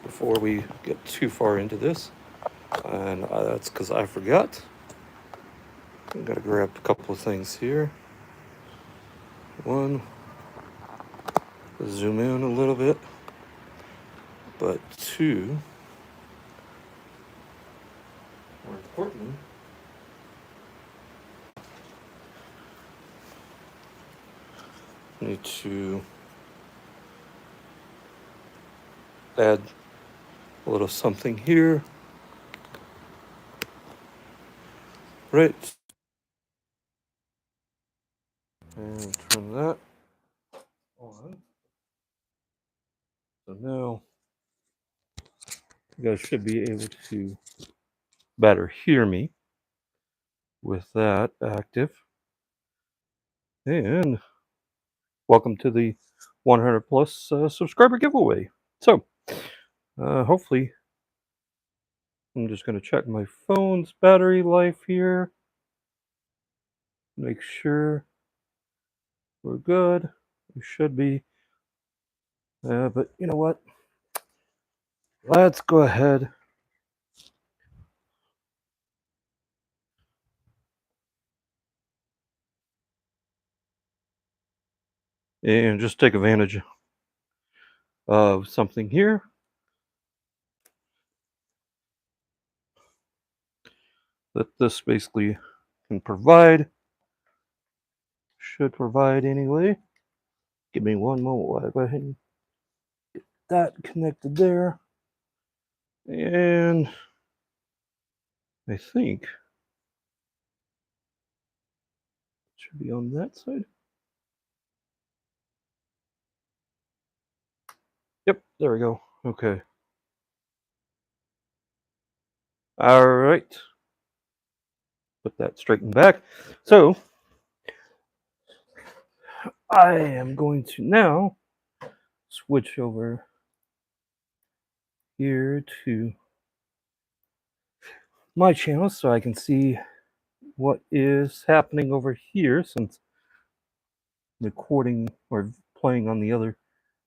before we get too far into this, and that's because I forgot. I'm gonna grab a couple of things here. One, zoom in a little bit, but two, more importantly, need to add a little something here. Right. And turn that on. So now you guys should be able to better hear me with that active. And welcome to the 100 plus subscriber giveaway. So hopefully, I'm just going to check my phone's battery life here. Make sure we're good. We should be. But you know what? Let's go ahead and just take advantage of something here. That this basically can provide, should provide anyway. Give me one moment while I go ahead and get that connected there. And I think it should be on that side. Yep, there we go. Okay. All right. Put that straightened back. So I am going to now switch over here to my channel so I can see what is happening over here since recording or playing on the other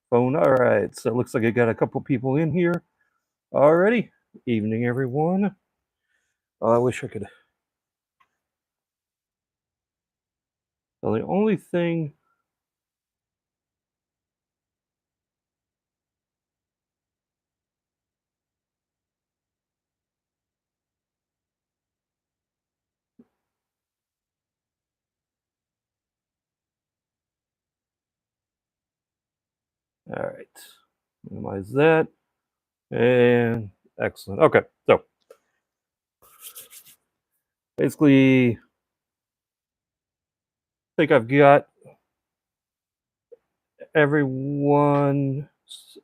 phone. All right, so it looks like I got a couple people in here already. Evening, everyone. I wish I could. Well, the only thing. All right, minimize that. And excellent. Okay, so basically, I think I've got everyone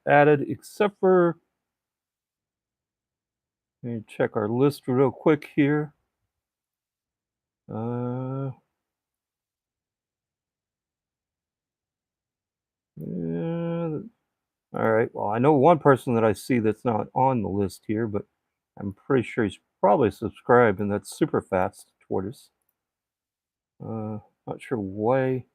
added except for. Let me check our list real quick here. Yeah, all right. Well, I know one person that I see that's not on the list here, but I'm pretty sure he's probably subscribed, and that's Super Fast Tortoise. Not sure why.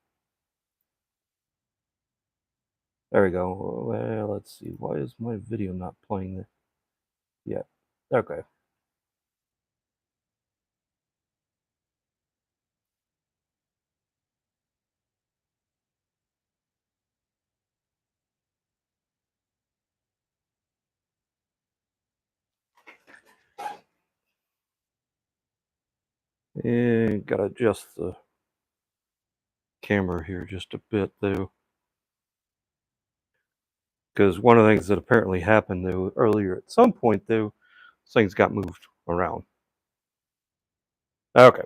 There we go. Well, let's see. Why is my video not playing yet? Okay. And gotta adjust the camera here just a bit though, because one of the things that apparently happened though earlier at some point though, things got moved around. Okay,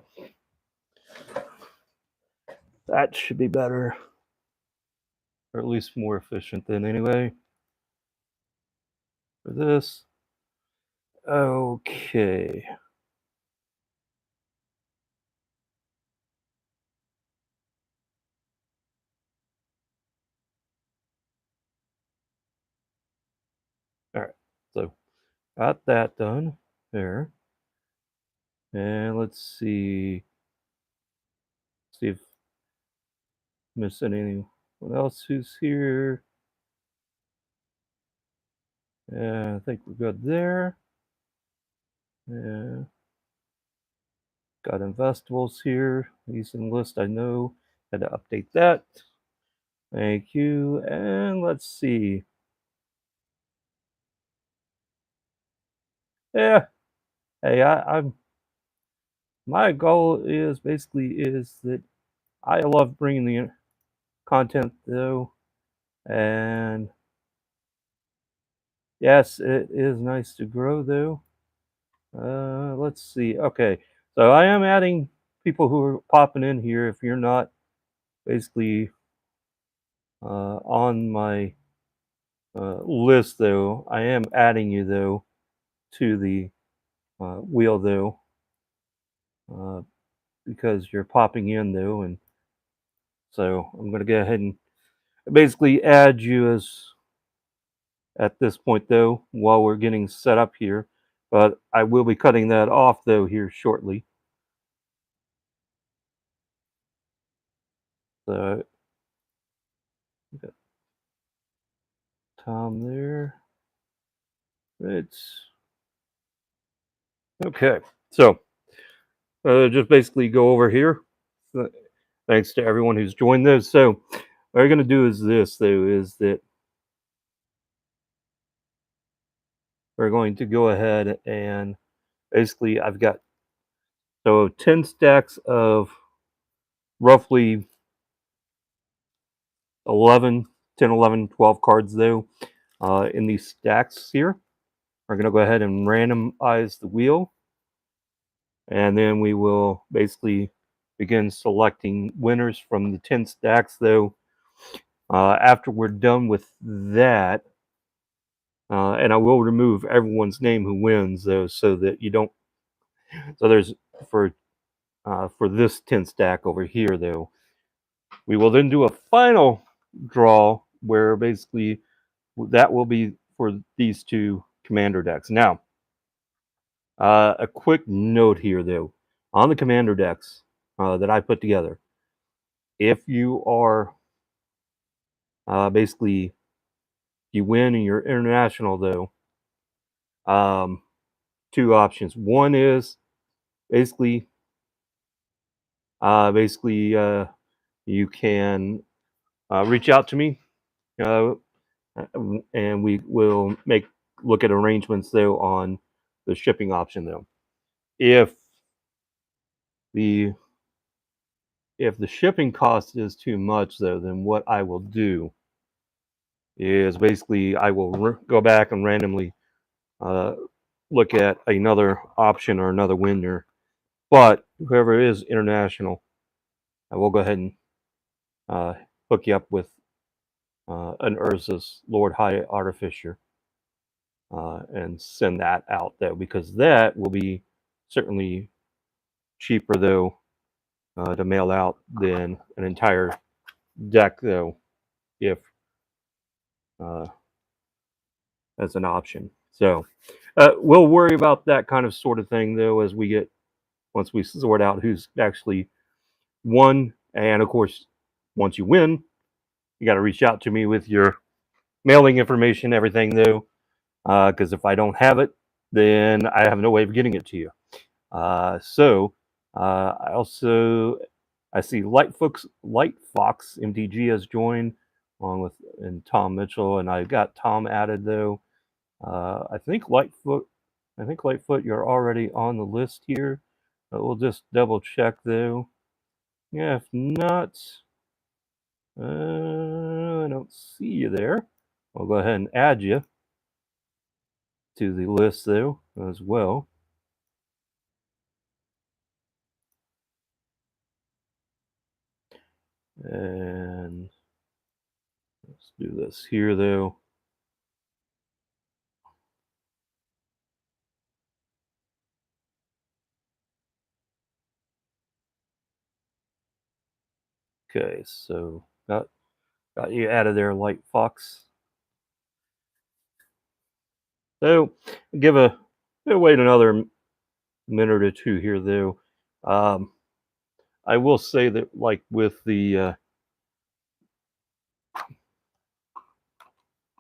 that should be better, or at least more efficient then anyway. For this, okay. All right, so got that done there, and let's see if missing anyone else who's here. I think we're good there. Got investables here. Leasing list, I know. Had to update that. Thank you. And let's see. Yeah. Hey, I'm. My goal is basically is that I love bringing the content though, and yes, it is nice to grow though. Let's see. Okay, so I am adding people who are popping in here. If you're not basically on my list though, I am adding you though to the wheel though, uh, because you're popping in though, and so I'm going to go ahead and basically add you as at this point though while we're getting set up here, but I will be cutting that off though here shortly. So we got Tom there. It's okay. So just basically go over here. Thanks to everyone who's joined this. So what we're going to do is this though is that we're going to go ahead and basically I've got so 10 stacks of roughly 11, 10, 11, 12 cards though in these stacks here. We're going to go ahead and randomize the wheel, and then we will basically begin selecting winners from the 10 stacks though. After we're done with that, and I will remove everyone's name who wins though, so that you don't. So there's for this 10 stack over here though, we will then do a final draw where basically that will be for these two commander decks. Now, a quick note here though, on the commander decks that I put together, if you are basically you win and you're international though, two options. One is basically you can reach out to me, uh, and we will look at arrangements though on the shipping option though. If the shipping cost is too much though, then what I will do is basically I will go back and randomly uh, look at another option or another winner. But whoever is international, I will go ahead and uh, hook you up with an Urza's Lord High Artificer and send that out though, because that will be certainly cheaper though to mail out than an entire deck though, if uh, as an option. So we'll worry about that kind of sort of thing though as we get once we sort out who's actually won, and of course once you win, you got to reach out to me with your mailing information, everything though, because if I don't have it, then I have no way of getting it to you. I also I see Light Fox MTG has joined along with and Tom Mitchell, and I got Tom added though. I think Lightfoot, you're already on the list here. But we'll just double check though. Yeah, if not, I don't see you there. I'll go ahead and add you to the list though as well. And let's do this here though. Okay, so got you added there, Light Fox. So wait another minute or two here though. I will say that like with the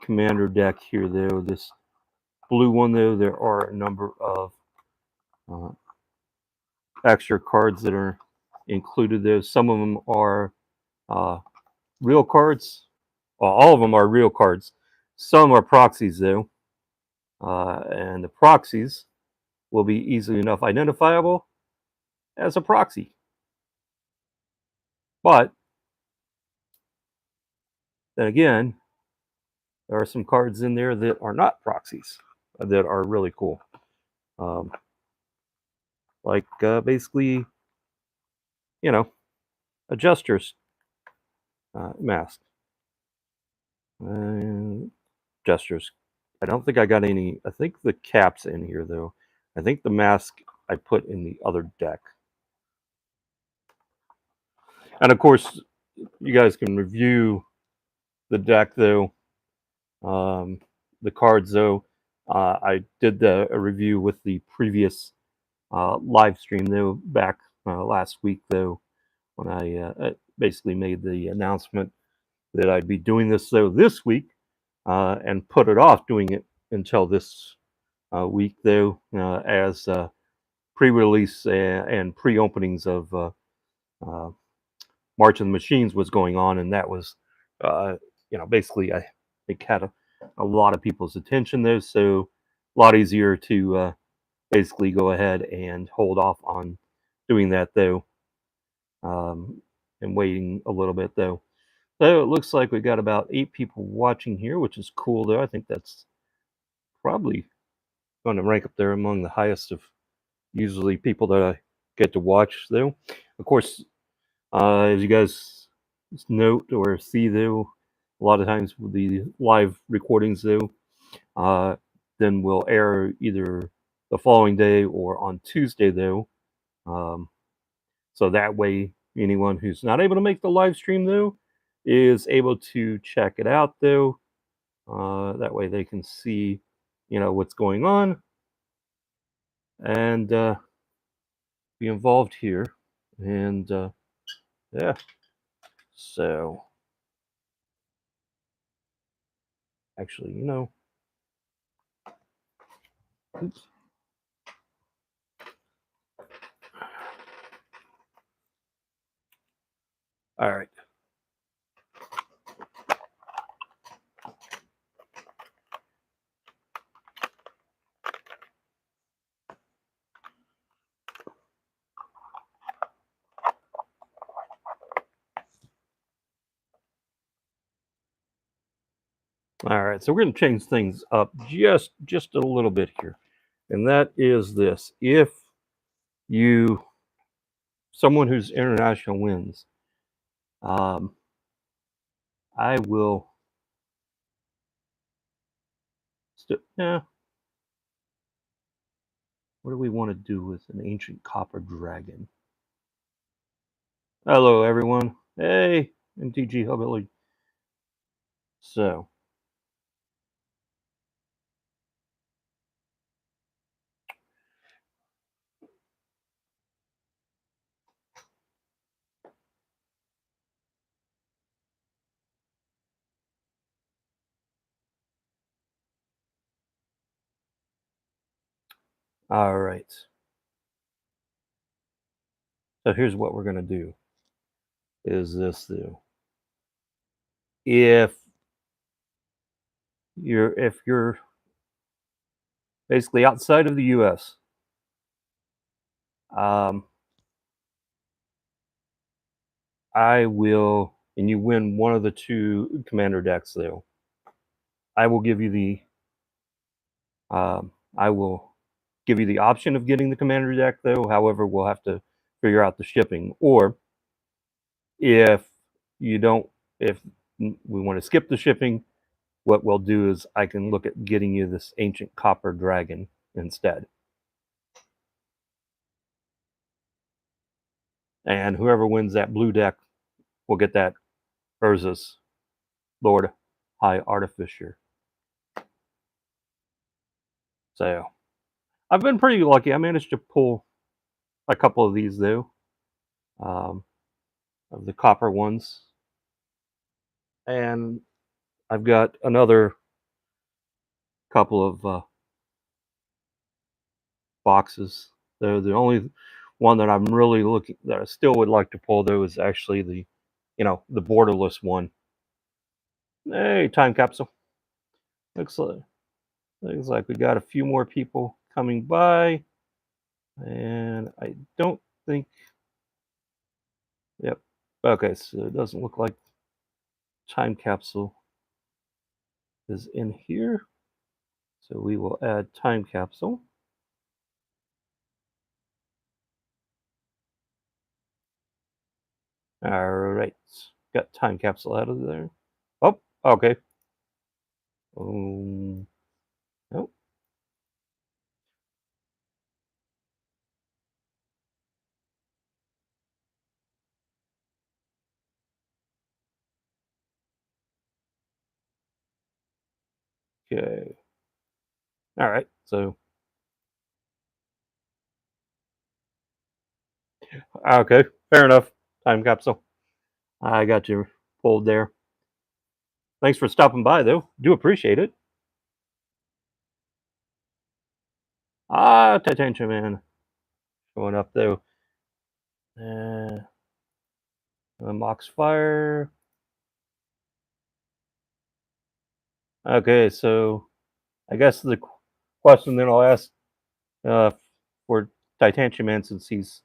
commander deck here though, this blue one, though, there are a number of extra cards that are included there. Some of them are real cards. Well, all of them are real cards. Some are proxies, though. And the proxies will be easily enough identifiable as a proxy. But then again, there are some cards in there that are not proxies that are really cool. Like basically, a jester's mask. Gestures. I don't think I got any. I think the cap's in here, though. I think the mask I put in the other deck. And of course, you guys can review the deck, though. The cards, though. I did a review with the previous live stream, though, back last week, though, when I basically made the announcement that I'd be doing this, though, this week, and put it off doing it until this week, though, as pre-release and pre-openings of March of the Machines was going on, and that was, basically I think had a lot of people's attention there, so a lot easier to basically go ahead and hold off on doing that, though, and waiting a little bit, though. So it looks like we got about 8 people watching here, which is cool, though. I think that's probably going to rank up there among the highest of usually people that I get to watch, though. Of course, as you guys note or see, though, a lot of times with the live recordings, though, then will air either the following day or on Tuesday, though. So that way, anyone who's not able to make the live stream, though, is able to check it out, though. That way they can see, what's going on and be involved here. And yeah, so actually, oops. All right. All right, so we're going to change things up just a little bit here, and that is this: if someone who's international wins, I will. Yeah. What do we want to do with an ancient copper dragon? Hello, everyone. Hey, MTG Hubbilly. So. All right. So here's what we're going to do. Is this, though? If you're basically outside of the U.S., I will, and you win one of the 2 commander decks, though, I will give you the option of getting the commander deck, though. However, we'll have to figure out the shipping. Or if we want to skip the shipping, what we'll do is I can look at getting you this ancient copper dragon instead. And whoever wins that blue deck will get that Urza's Lord High Artificer. So I've been pretty lucky. I managed to pull a couple of these, though, of the copper ones. And I've got another couple of boxes. The only one that I'm really looking that I still would like to pull though is actually the the borderless one. Hey, time capsule. Looks like we got a few more people coming by, and I don't think. Yep. Okay, so it doesn't look like time capsule is in here. So we will add time capsule. All right, got time capsule out of there. Oh, okay. Oh, okay. All right. So okay, fair enough. Time capsule. I got you pulled there. Thanks for stopping by, though. Do appreciate it. Ah, Titanium Man showing up though. Uh, Mox Fire. Okay, so I guess the question then I'll ask uh, for Titanium Man, since he's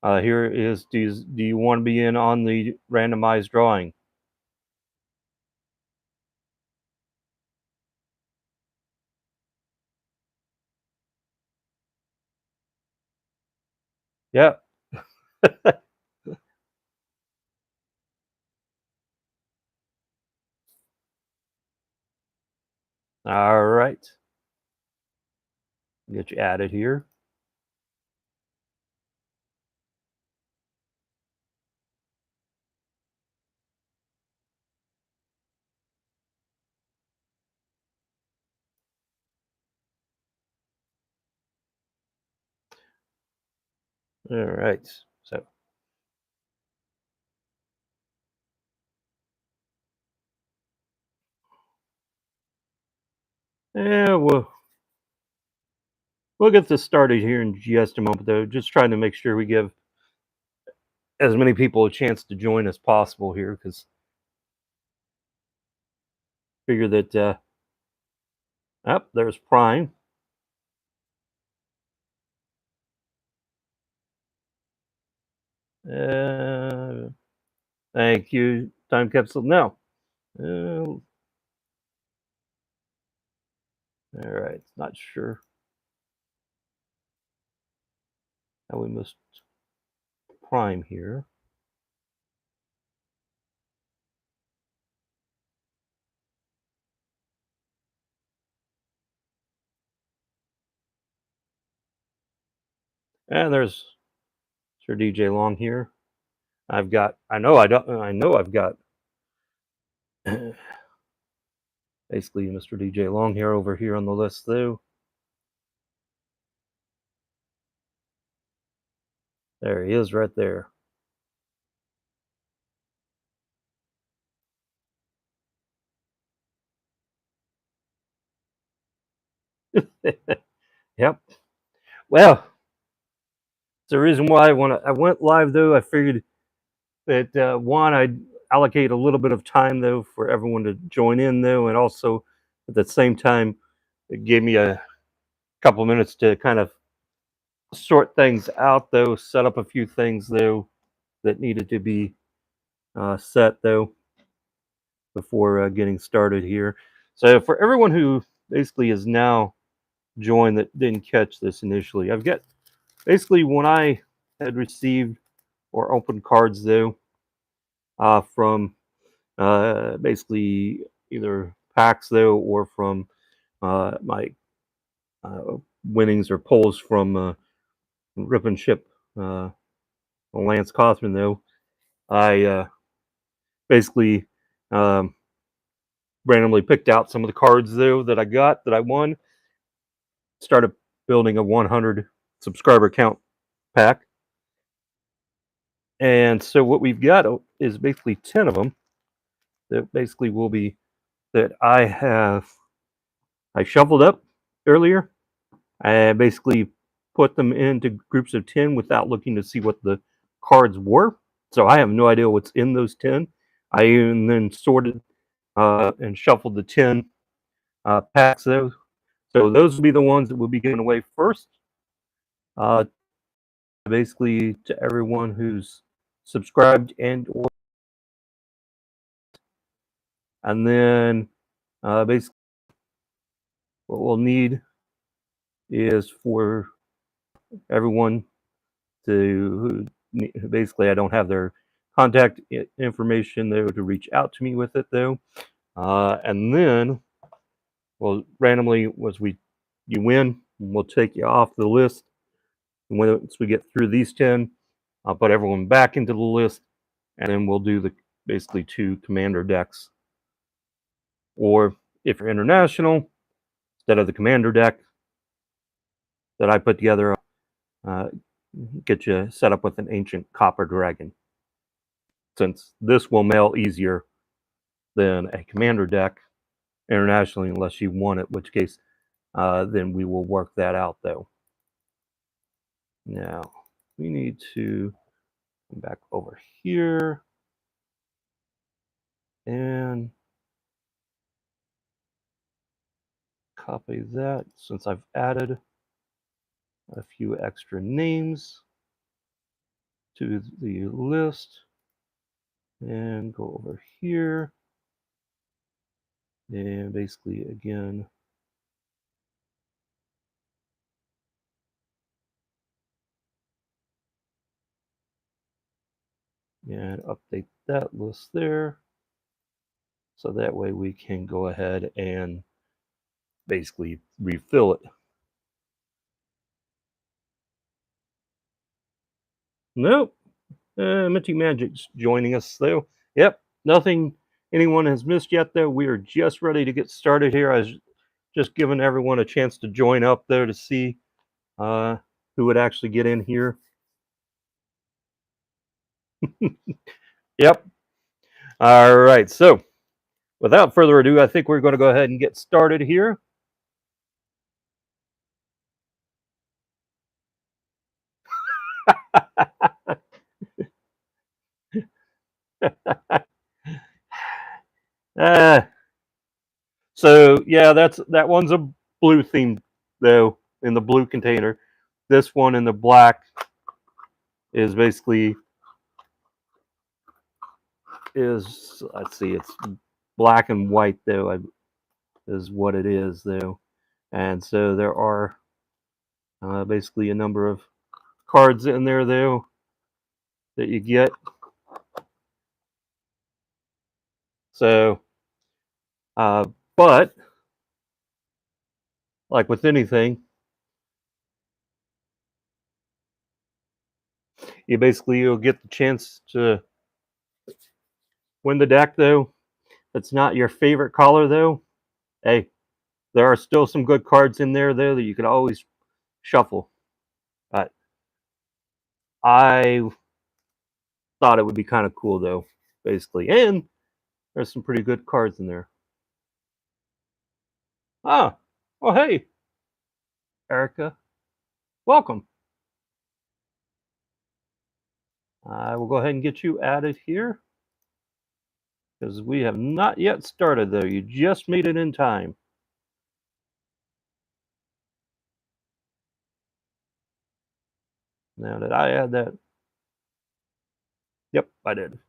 here, is do you want to be in on the randomized drawing? Yeah. All right. Get you added here. All right. So yeah, we'll get this started here in just a moment, though. Just trying to make sure we give as many people a chance to join as possible here, because figure that there's Prime. Uh, Thank you, time capsule. No. All right. Not sure how we missed Prime here. And there's Sir DJ Long here. I've got. I know. I don't. I know. I've got basically Mr. DJ Long here over here on the list, though. There he is, right there. Yep. Well, it's the reason why I went live, though. I figured that one, I'd allocate a little bit of time, though, for everyone to join in, though, and also at the same time it gave me a couple minutes to kind of sort things out, though, set up a few things, though, that needed to be set, though, before getting started here. So for everyone who basically is now joined that didn't catch this initially, I've got basically when I had received or opened cards, though, from basically either packs, though, or from my winnings or pulls from Rip and Ship Lance Kaufman, though. I basically um, randomly picked out some of the cards, though, that I got that I won. Started building a 100 subscriber count pack. And so what we've got is basically 10 of them that basically will be that I shuffled up earlier. I basically put them into groups of 10 without looking to see what the cards were. So I have no idea what's in those 10. I even then sorted and shuffled the 10 packs. So those will be the ones that will be given away first. Basically, to everyone who's subscribed and then basically what we'll need is for everyone to basically I don't have their contact information though to reach out to me with it though, and then well randomly you win, we'll take you off the list. And once we get through these 10, I'll put everyone back into the list, and then we'll do the basically 2 commander decks. Or if you're international, instead of the commander deck that I put together, uh, get you set up with an ancient copper dragon. Since this will mail easier than a commander deck internationally, unless you want it, which case then we will work that out though. Now we need to come back over here and copy that since I've added a few extra names to the list, and go over here and basically again and update that list there, so that way we can go ahead and basically refill it. Nope. Minty Magic's joining us though. Yep, nothing anyone has missed yet though. We are just ready to get started here. I was just giving everyone a chance to join up there to see who would actually get in here. Yep. All right. So without further ado, I think we're going to go ahead and get started here. So yeah, that one's a blue theme though, in the blue container. This one in the black is basically let's see, it's black and white though, is what it is though, and so there are basically a number of cards in there though that you get. So, uh, but like with anything, you'll get the chance to win the deck though. If it's not your favorite color though, hey, there are still some good cards in there though that you could always shuffle. But I thought it would be kind of cool though, basically, and there's some pretty good cards in there. Ah, well, hey, Erica, welcome. I will go ahead and get you added here because we have not yet started though. You just made it in time. Now, did I add that? Yep, I did.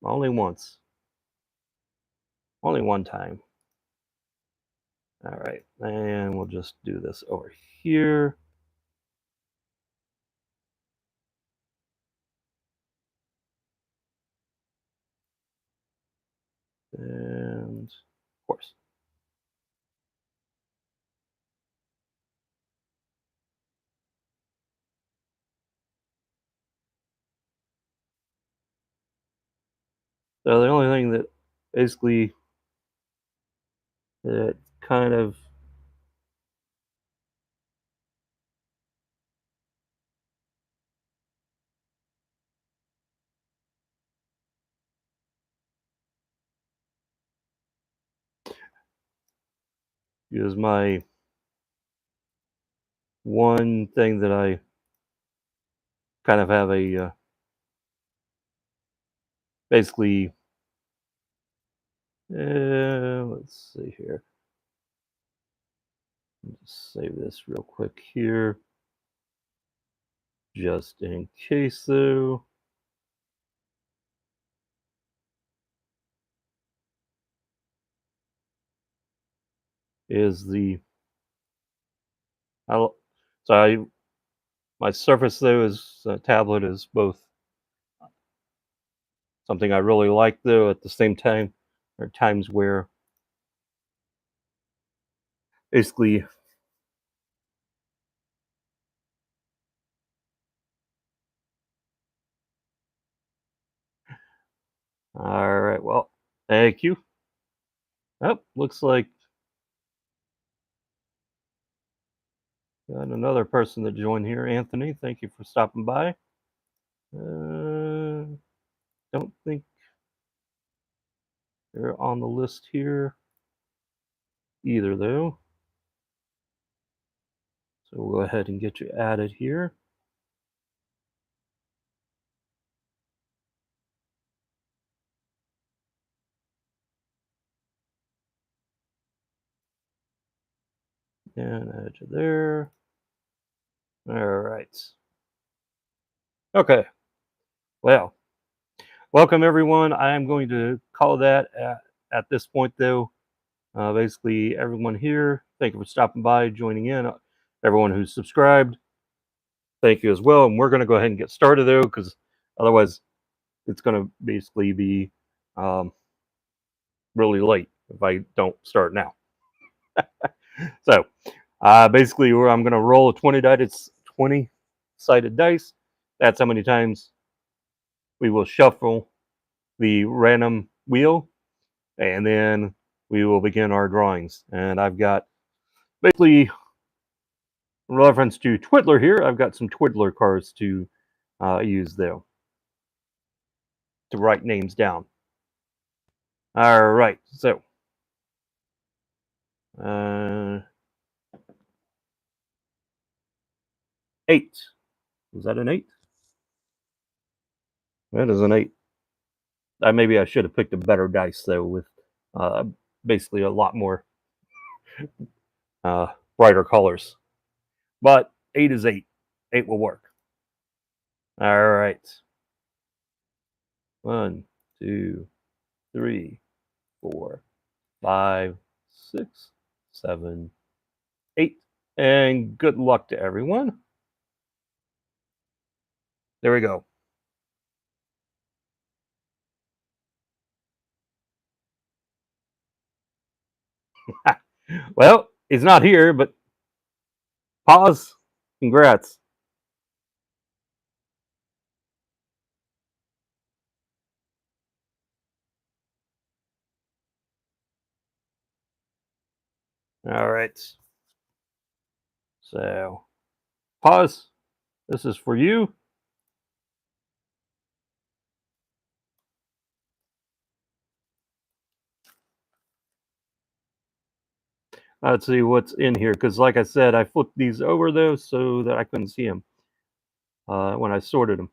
Only once. Only one time. All right, and we'll just do this over here. And of course. So the only thing that basically that kind of is my one thing that I kind of have a basically. Let's see here. Just save this real quick here, just in case though. Is the I, so I my Surface though is tablet is both something I really like though. At the same time, there are times where basically, all right, well, thank you. Oh, looks like got another person that joined here. Anthony, thank you for stopping by. Don't think they're on the list here either though. So we'll go ahead and get you added here. And add you there. All right. Okay. Well, welcome everyone. I am going to call that at this point though. Basically, everyone here, thank you for stopping by, joining in. Everyone who's subscribed, thank you as well. And we're going to go ahead and get started though, because otherwise it's going to basically be um, really late if I don't start now. So basically, I'm going to roll a 20 sided dice. That's how many times we will shuffle the random wheel, and then we will begin our drawings. And I've got basically in reference to Twiddler here, I've got some Twiddler cards to use though to write names down. All right, so uh, 8. Was that an 8? That is an 8. Maybe I should have picked a better dice though, with uh, basically a lot more uh, brighter colors. But 8 is 8. 8 will work. All right. 1, 2, 3, 4, 5, 6, 7, 8. And good luck to everyone. There we go. Well, it's not here, but pause. Congrats. All right. So, pause. This is for you. Let's see what's in here, because like I said, I flipped these over though so that I couldn't see them when I sorted them.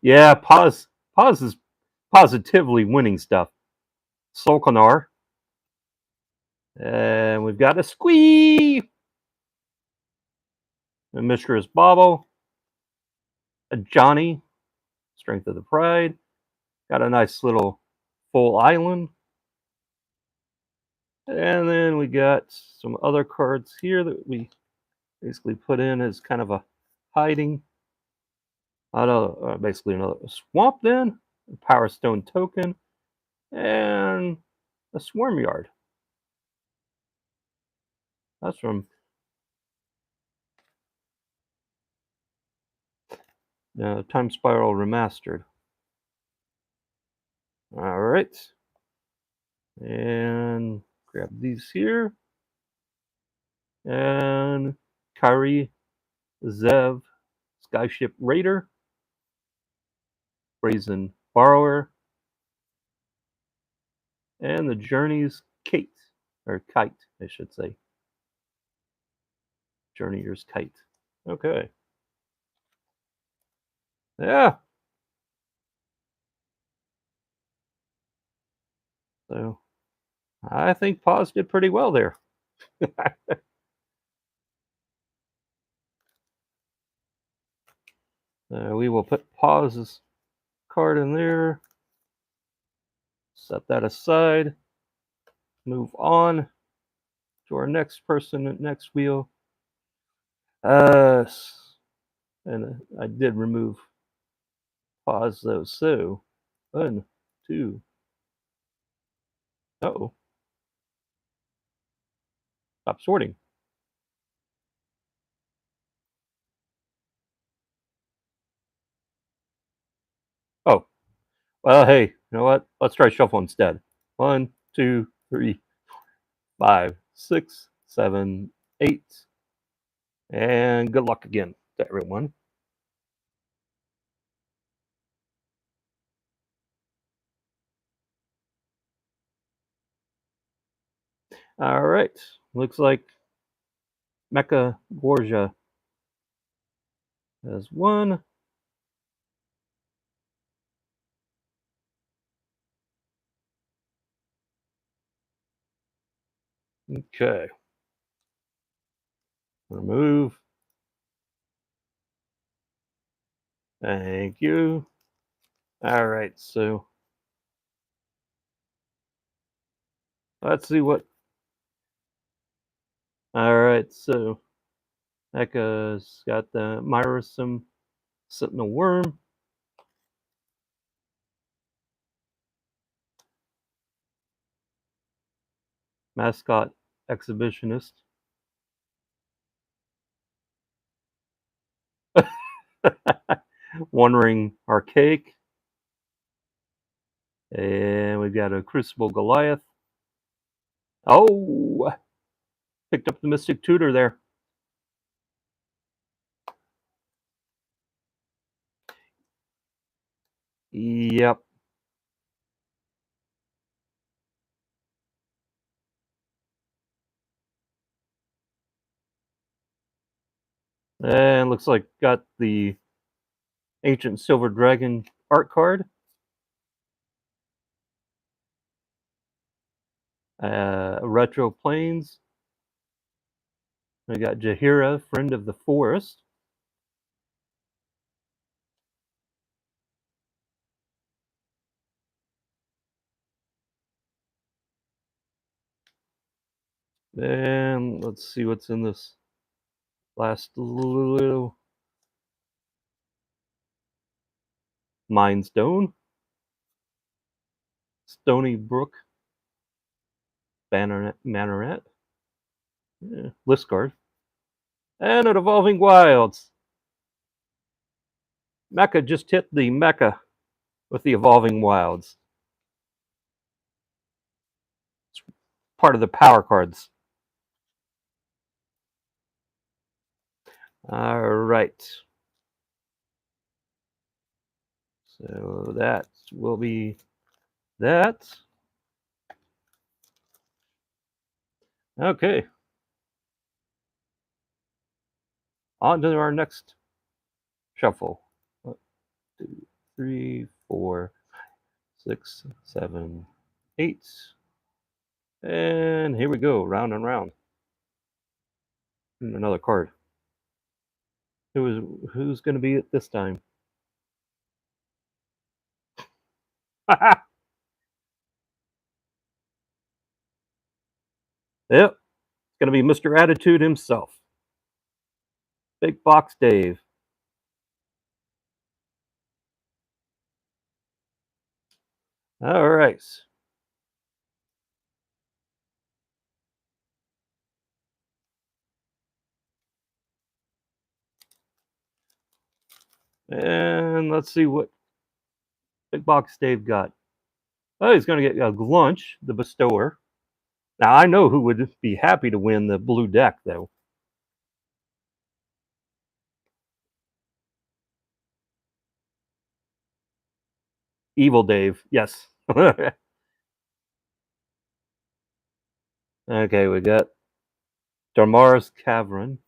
Yeah, pause is positively winning stuff. Solkanar. And we've got a Squee. A Mishra's Bobble. A Johnny. Strength of the Pride. Got a nice little full island. And then we got some other cards here that we basically put in as kind of a hiding. Basically another Swamp then. A Power Stone token. And a Swarm Yard. That's from Time Spiral Remastered. All right. And grab these here. And Kari Zev, Skyship Raider, Brazen Borrower, and the Journey's Kate. or kite, I should say. Journeyer's kite. Okay. Yeah. So I think Pause did pretty well there. We will put Pause's card in there. Set that aside. Move on to our next person, next wheel. And I did remove Pause though. So 1, 2. Oh, stop sorting. Oh, well, hey, you know what? Let's try shuffle instead. 1, 2, 3, 5, 6, 7, 8. And good luck again to everyone. All right. Looks like Mecha Gorja has one. Okay. Remove. Thank you. All right. So let's see what. All right. So Mecha's got the Myrisum Sentinel Worm. Mascot Exhibitionist. Wandering Archaic. And we've got a Crucible Goliath. Oh, picked up the Mystic Tutor there. Yep. And looks like got the Ancient Silver Dragon art card. Retro Plains. We got Jahira, Friend of the Forest. And let's see what's in this last little Mind Stone. Stony Brook. Manoret. Yeah, list card. And an Evolving Wilds. Mecha just hit the Mecha with the Evolving Wilds. It's part of the power cards. All right. So that will be that. Okay. On to our next shuffle. 1, 2, 3, 4, 6, 7, 8. And here we go, round and round. And another card. Who's going to be it this time? Yep, it's going to be Mr. Attitude himself. Big Box Dave. All right. And let's see what Big Box Dave got. Oh, he's going to get Glunch, the Bestower. Now, I know who would be happy to win the blue deck, though. Evil Dave, yes. Okay, we got Darmar's Cavern,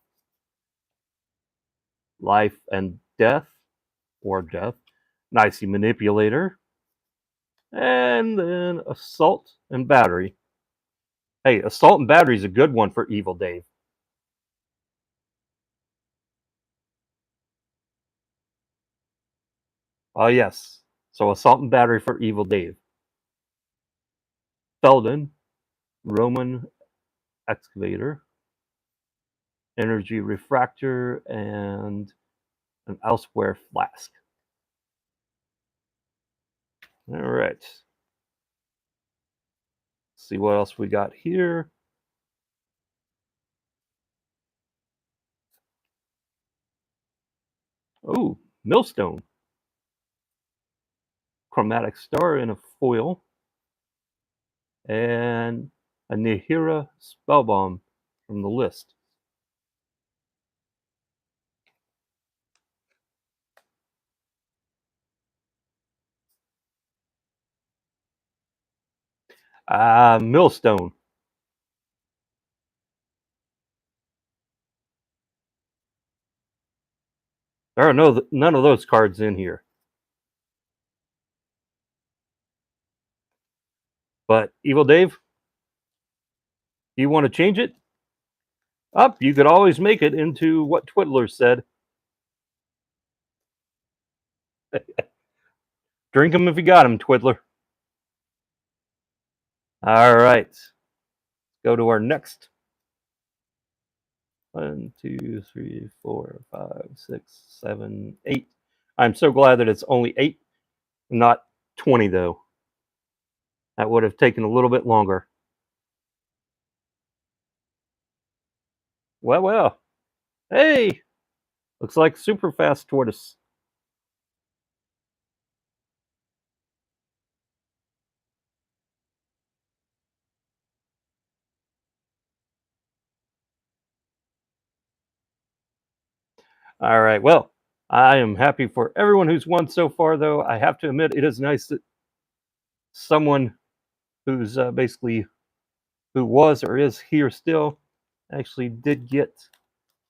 Life and Death, or Death, Nicey Manipulator, and then Assault and Battery. Hey, Assault and Battery is a good one for Evil Dave. Oh, yes. So Assault and Battery for Evil Dave. Felden, Roman Excavator, Energy Refractor, and an Elsewhere Flask. All right. See what else we got here. Oh, Millstone. Chromatic Star in a foil. And a Nahira Spellbomb from the list. Millstone. There are none of those cards in here. But Evil Dave, do you want to change it? Up, you could always make it into what Twiddler said. Drink 'em if you got 'em, Twiddler. All right. Go to our next. 1, 2, 3, 4, 5, 6, 7, 8. I'm so glad that it's only 8, not 20, though. That would have taken a little bit longer. Well, well. Hey! Looks like super fast tortoise. All right. Well, I am happy for everyone who's won so far, though. I have to admit, it is nice that someone who's basically who was or is here still actually did get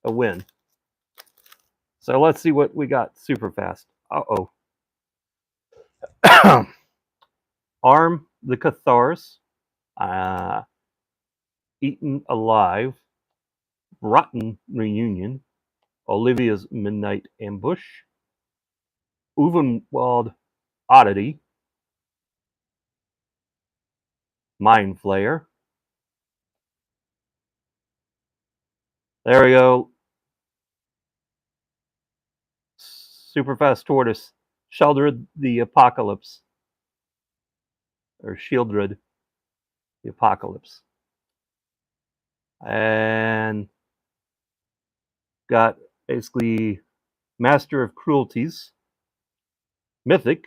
a win. So let's see what we got super fast. Uh-oh. Arm the Cathars. Eaten Alive. Rotten Reunion. Olivia's Midnight Ambush. Uvenwald Oddity. Mind Flayer. There we go. Superfast Tortoise. Sheldred the Apocalypse. Or Shieldred the Apocalypse. And got basically Master of Cruelties. Mythic.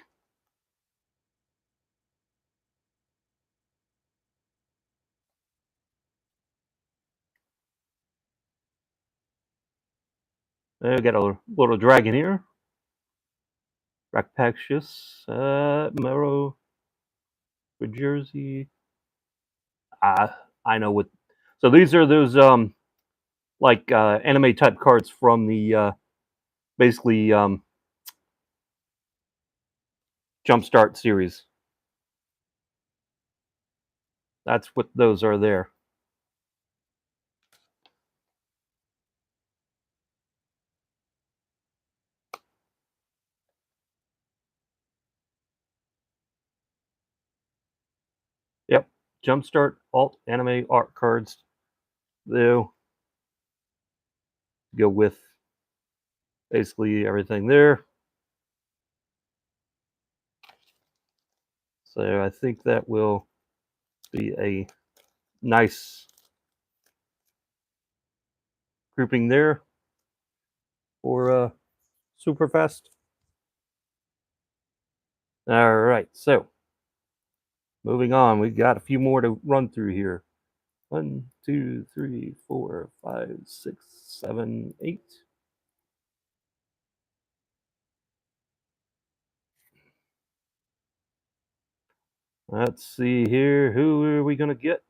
We got a little dragon here. Rakpaxius. Mero. Jersey. I know what. So these are those like anime type cards from the basically Jumpstart series. That's what those are there. Yep, Jumpstart alt anime art cards. They'll go with basically everything there. So I think that will be a nice grouping there for super fast. All right, so moving on, we've got a few more to run through here. 1, 2, 3, 4, 5, 6, 7, 8. Let's see here. Who are we going to get?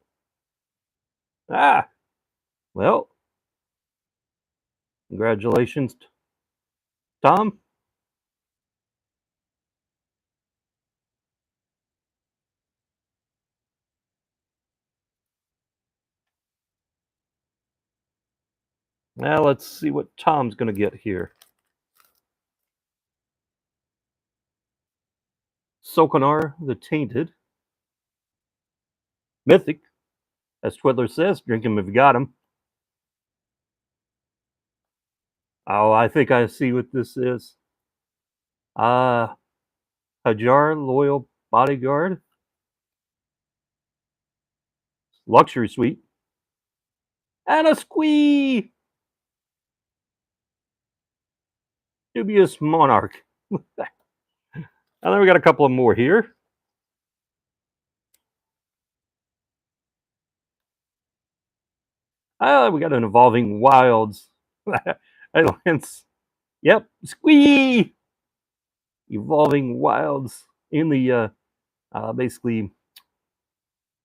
Ah, well, congratulations, Tom. Now let's see what Tom's going to get here. Sokonar the Tainted. Mythic, as Twiddler says, drink him if you got him. Oh, I think I see what this is. Uh, Hajar Loyal Bodyguard. Luxury Suite. And a Squee! Dubious Monarch. And then we got a couple of more here. We got an Evolving Wilds. Yep, Squee! Evolving Wilds in the basically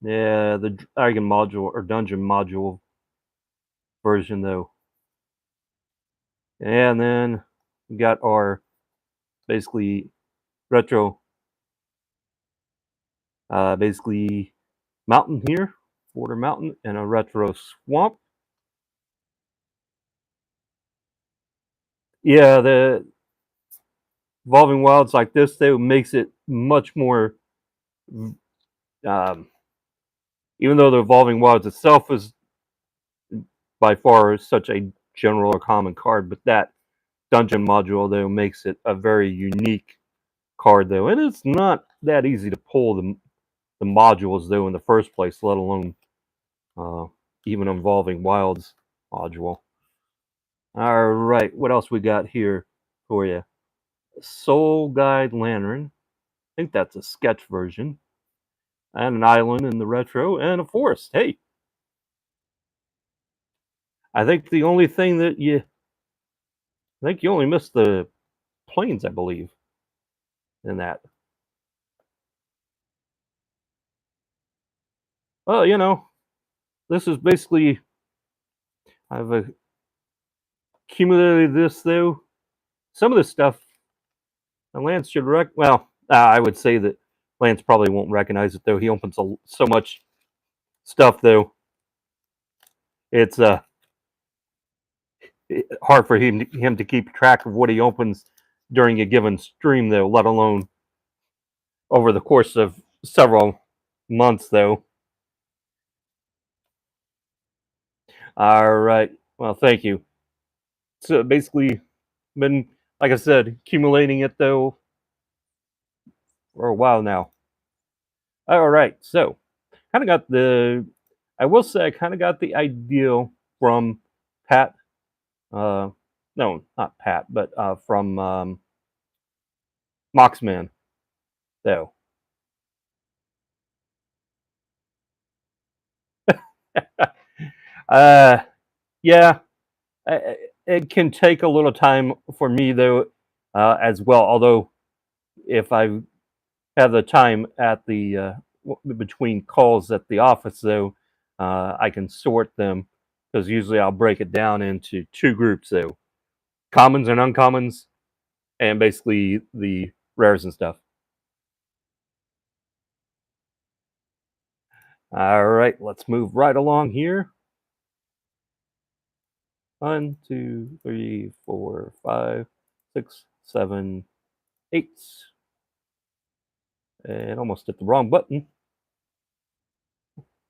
the Dragon module or Dungeon module version though. And then we got our basically retro basically mountain here, border mountain, and a retro swamp. Yeah, the Evolving Wilds like this though makes it much more um, even though the Evolving Wilds itself is by far such a general or common card, but that dungeon module though makes it a very unique card though, and it's not that easy to pull the modules though in the first place, let alone uh, even Evolving Wilds module. All right, what else we got here for you? Soul Guide Lantern. I think that's a sketch version. And an island in the retro, and a forest. Hey, I think the only thing that I think you only missed the planes, I believe, in that. Well, this is basically, I've accumulated this though. Some of this stuff, Lance should well, I would say that Lance probably won't recognize it though. He opens so much stuff though. It's hard for him to keep track of what he opens during a given stream though, let alone over the course of several months though. All right. Well, thank you. So basically, been like I said, accumulating it though for a while now. All right. So kind of got the. I will say I kind of got the idea from Pat. No, not Pat, but from Moxman though. uh, yeah, it can take a little time for me though, as well. Although if I have the time at the between calls at the office though, I can sort them because usually I'll break it down into two groups though, commons and uncommons, and basically the rares and stuff. All right, let's move right along here. 1, 2, 3, 4, 5, 6, 7, 8. And almost hit the wrong button.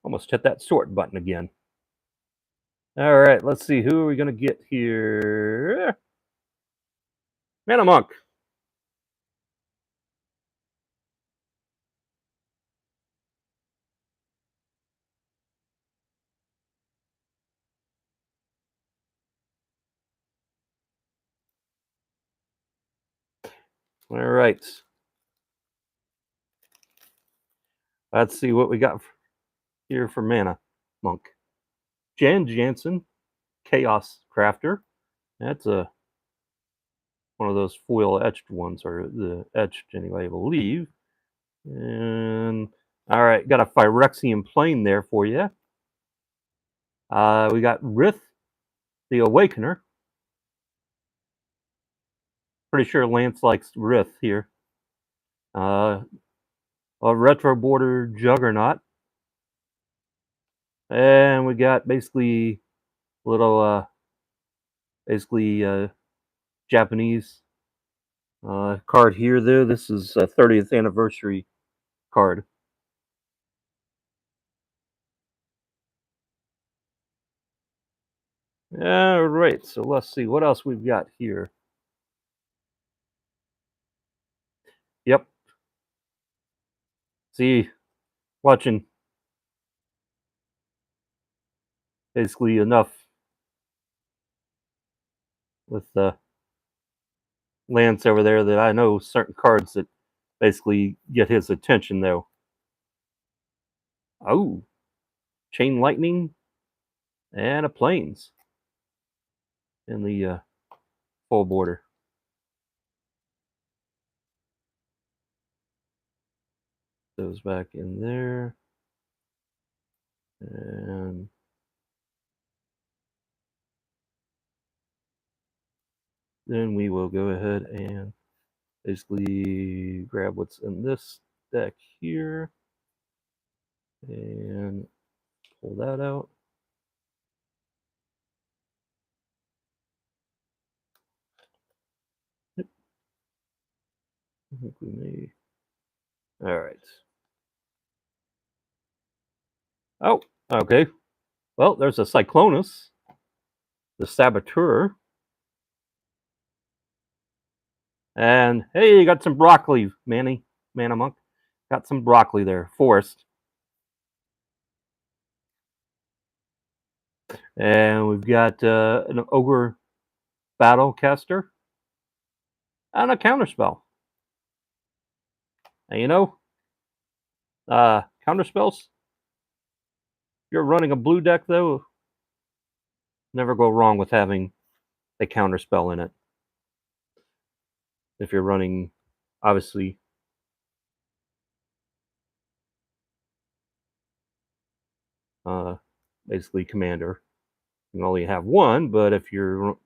Almost hit that sort button again. All right, let's see. Who are we going to get here? Mana Monk. All right. Let's see what we got here for Mana Monk. Jan Jansen, Chaos Crafter. That's one of those foil etched ones, or the etched anyway, I believe. And all right, got a Phyrexian plane there for you. We got Rith, the Awakener. Pretty sure Lance likes Rith here. A Retro Border Juggernaut. And we got basically little, Japanese card here, though. This is a 30th anniversary card. All right, so let's see what else we've got here. Yep. See, watching basically enough with Lance over there that I know certain cards that basically get his attention, though. Oh, Chain Lightning and a Plains in the full border. Those back in there. And then we will go ahead and basically grab what's in this deck here and pull that out. I think we may. All right. Oh, okay. Well, there's a Cyclonus, the Saboteur, and hey, you got some broccoli, Manny, Mana Monk. Got some broccoli there, Forest. And we've got an Ogre Battlecaster and a Counterspell. And you know, Counterspells, if you're running a blue deck, though, never go wrong with having a Counterspell in it. If you're running, obviously, basically Commander, you can only have one, but if you're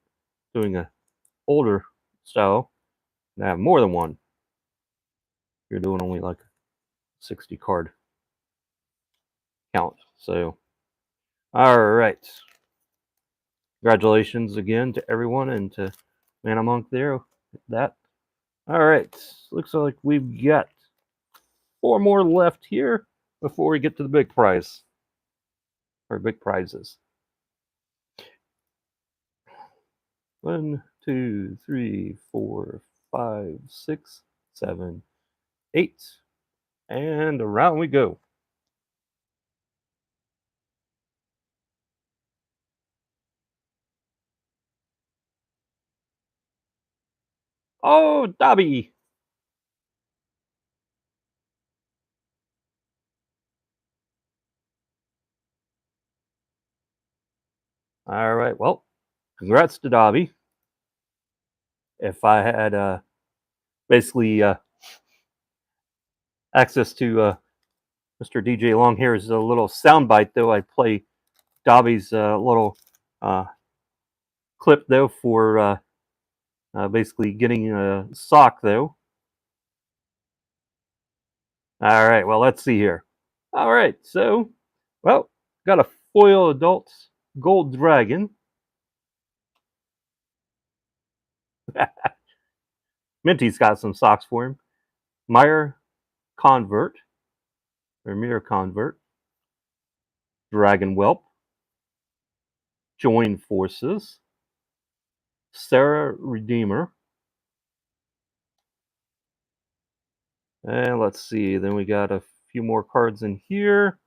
doing a older style, you can have more than one. You're doing only like 60 card count. So, all right. Congratulations again to everyone and to Mana Monk there. That. All right. Looks like we've got 4 more left here before we get to the big prize. Or big prizes. 1, 2, 3, 4, 5, 6, 7, 8. And around we go. Oh, Dobby! All right. Well, congrats to Dobby. If I had basically access to Mr. DJ Longhair's little soundbite, though, I'd play Dobby's little clip, though, for basically getting a sock, though. All right. Well, let's see here. All right. So, well, got a foil adult gold dragon. Minty's got some socks for him. Meyer Convert, or Mirror Convert. Dragon Whelp. Join Forces. Sarah Redeemer. And let's see, then we got a few more cards in here.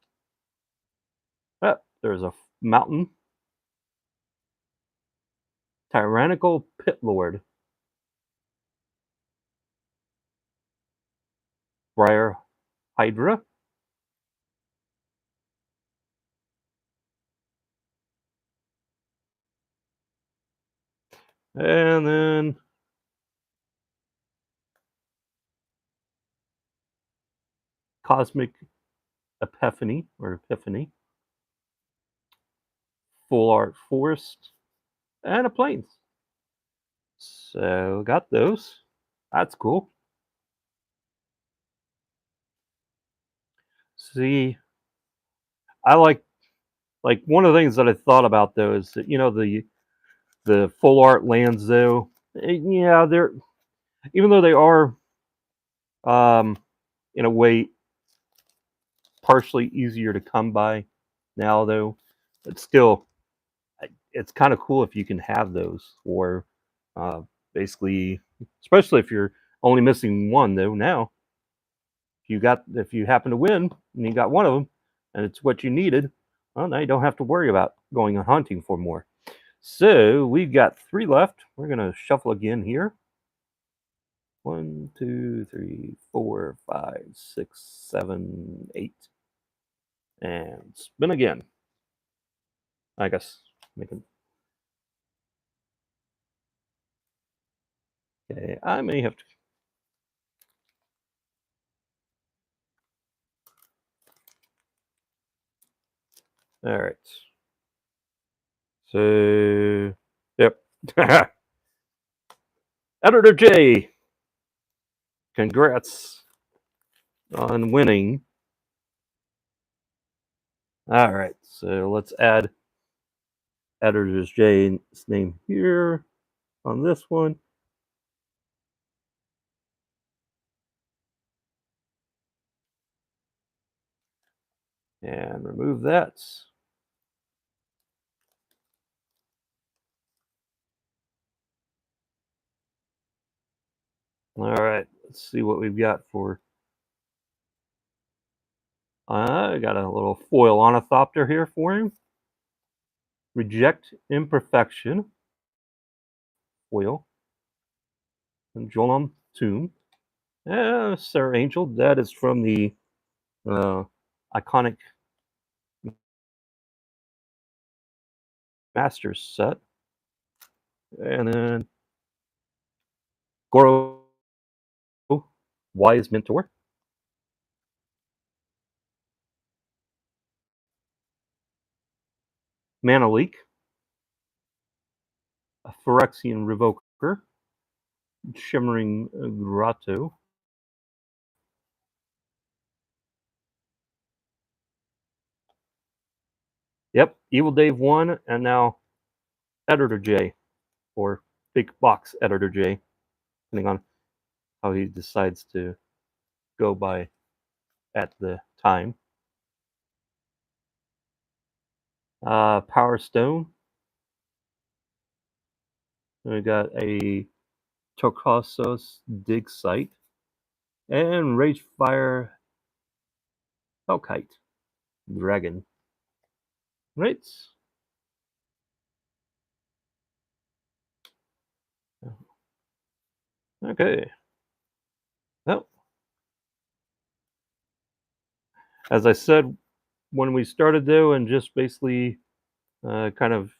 Oh, there's a mountain. Tyrannical Pit Lord. Briar Hydra. And then Cosmic Epiphany, or Epiphany. full art forest, and a plains. So got those. That's cool. See, I like one of the things that I thought about though is that the full art lands though, yeah, they're even though they are um in a way partially easier to come by now though, it's still it's kind of cool if you can have those or uh, basically, especially if you're only missing one though. Now, if you happen to win and you got one of them, and it's what you needed, well, now you don't have to worry about going and hunting for more. So we've got three left. We're gonna shuffle again here. 1, 2, 3, 4, 5, 6, 7, 8, and spin again. I guess making. Okay, I may have to. All right. So, yep. Editor J, congrats on winning. All right, so let's add Editor J's name here on this one. And remove that. All right, let's see what we've got for. I got a little foil ornithopter here for him. Reject imperfection. Foil. And Jolom Tomb. Sir Angel. That is from the iconic Masters set. And then Goro, Wise Mentor. Mana Leak. A Phyrexian Revoker. Shimmering Grotto. Yep, Evil Dave 1, and now Editor J, or Big Box Editor J, depending on how he decides to go by at the time. Power Stone. We got a Tokosos Dig Site and Ragefire Hellkite Dragon. Right. Okay. Well, as I said when we started though, and just basically kind of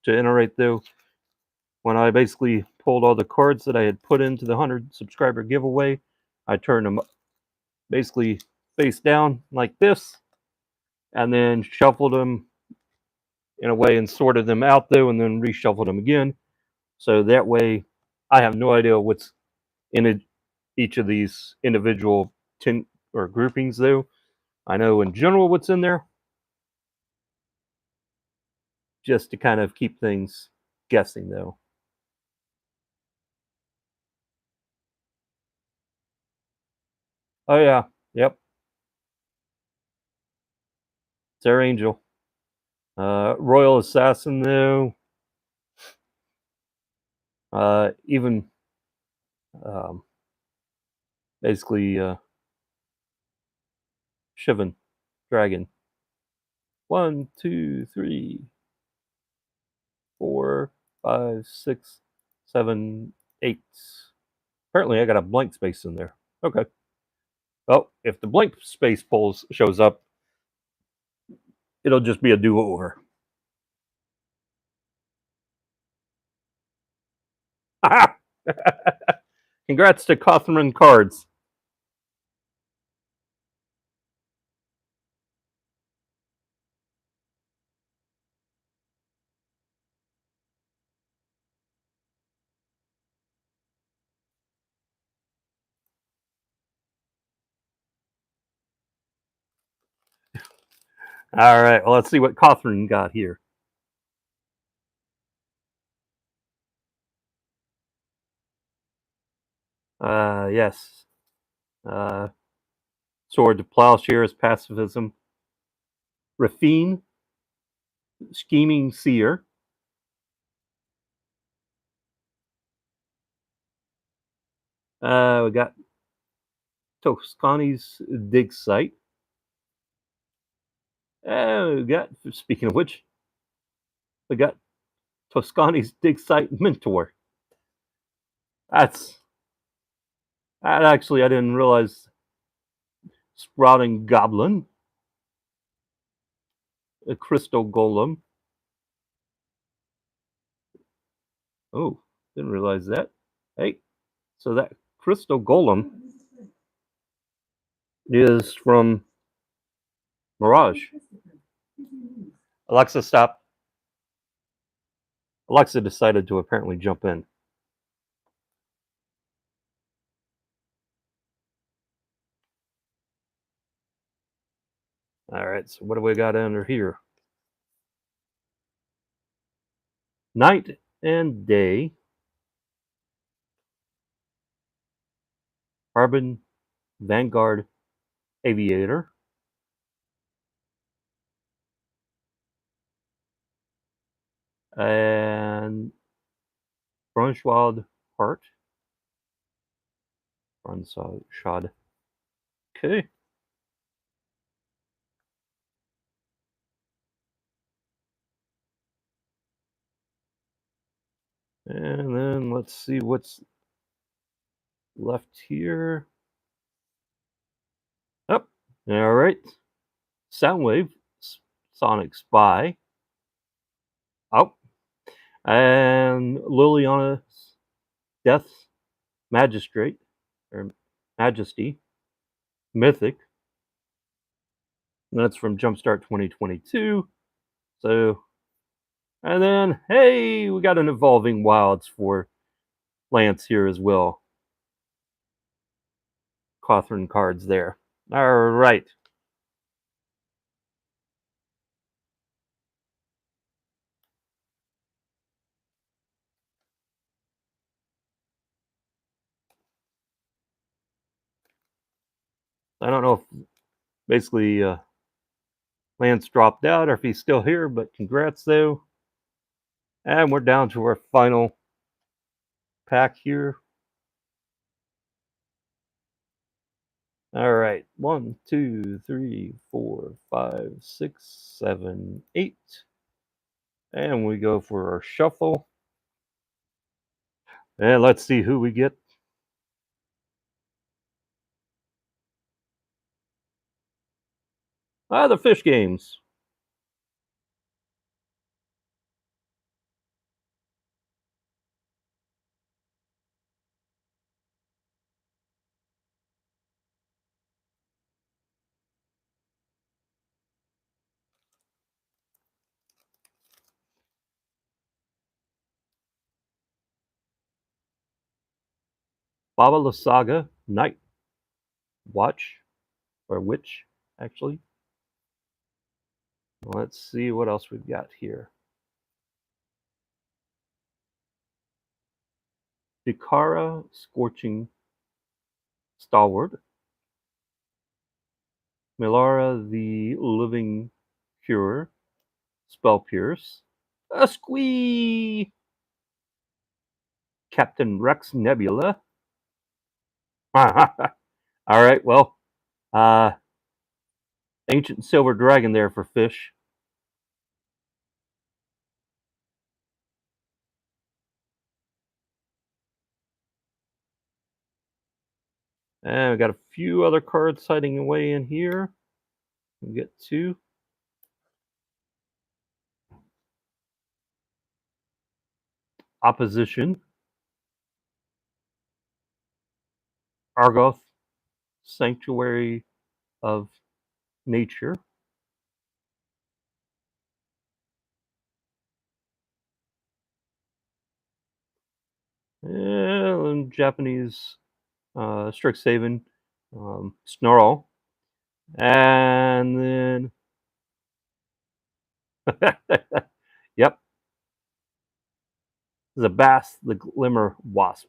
to iterate though, when I basically pulled all the cards that I had put into the 100 subscriber giveaway, I turned them basically face down like this, and then shuffled them in a way and sorted them out though, and then reshuffled them again. So that way, I have no idea what's in each of these individual tin or groupings though. I know in general what's in there, just to kind of keep things guessing though. Oh yeah, yep, Sarah Angel. Royal Assassin though. Even um, basically Shivan Dragon. 1, 2, 3, 4, 5, 6, 7, 8. Apparently, I got a blank space in there. Okay. Well, if the blank space shows up, it'll just be a do-over. Congrats to MTG Cardz. All right. Well, let's see what Catherine got here. Yes. Uh, Sword to Plowshare is pacifism. Rafine, scheming seer. We got Toscani's dig site. We got, speaking of which, we got Toscani's dig site mentor. That's that actually I didn't realize. Sprouting goblin, a crystal golem. Oh, didn't realize that. Hey, so that crystal golem is from Mirage. Alexa, stop. Alexa decided to apparently jump in. All right, so what do we got under here? Night and day. Carbon, Vanguard, Aviator. And Brunschwald Heart. Brunschwald. Okay. And then let's see what's left here. Oh, all right. Soundwave, Sonic Spy. Oh, and Liliana's Death Magistrate, or Majesty, Mythic. And that's from Jumpstart 2022. So, and then, hey, we got an Evolving Wilds for Lance here as well. Catherine Cardz there. All right. I don't know if basically Lance dropped out or if he's still here, but congrats though. And we're down to our final pack here. All right. 1, 2, 3, 4, 5, 6, 7, 8. And we go for our shuffle. And let's see who we get. The fish games. Baba La Saga, Night Watch, or Witch, actually. Let's see what else we've got here. Dikara, Scorching Stalwart. Melara, the Living Cure. Spell Pierce. A Squee! Captain Rex Nebula. All right, well, uh, Ancient Silver Dragon there for fish. And we got a few other cards hiding away in here. We get 2. Opposition. Argoth, Sanctuary of Nature. And Japanese Strixhaven, Snarl. And then Yep. The Bass, the Glimmer Wasp.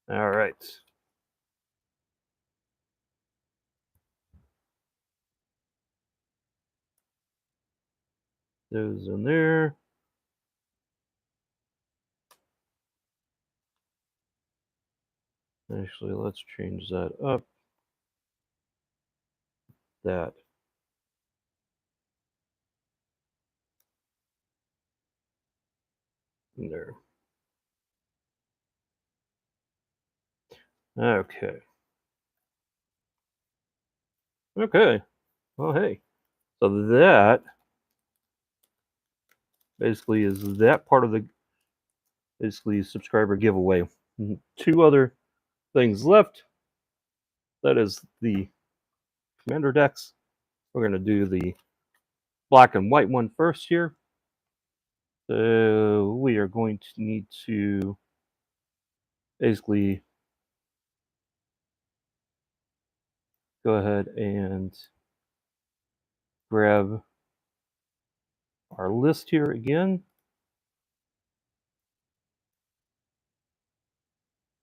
All right. Those in there. Actually, let's change that up. That. In there. Okay. Okay. Well, hey. So that basically is that part of the basically subscriber giveaway. Two other things left. That is the commander decks. We're going to do the black and white one first here. So we are going to need to basically go ahead and grab our list here again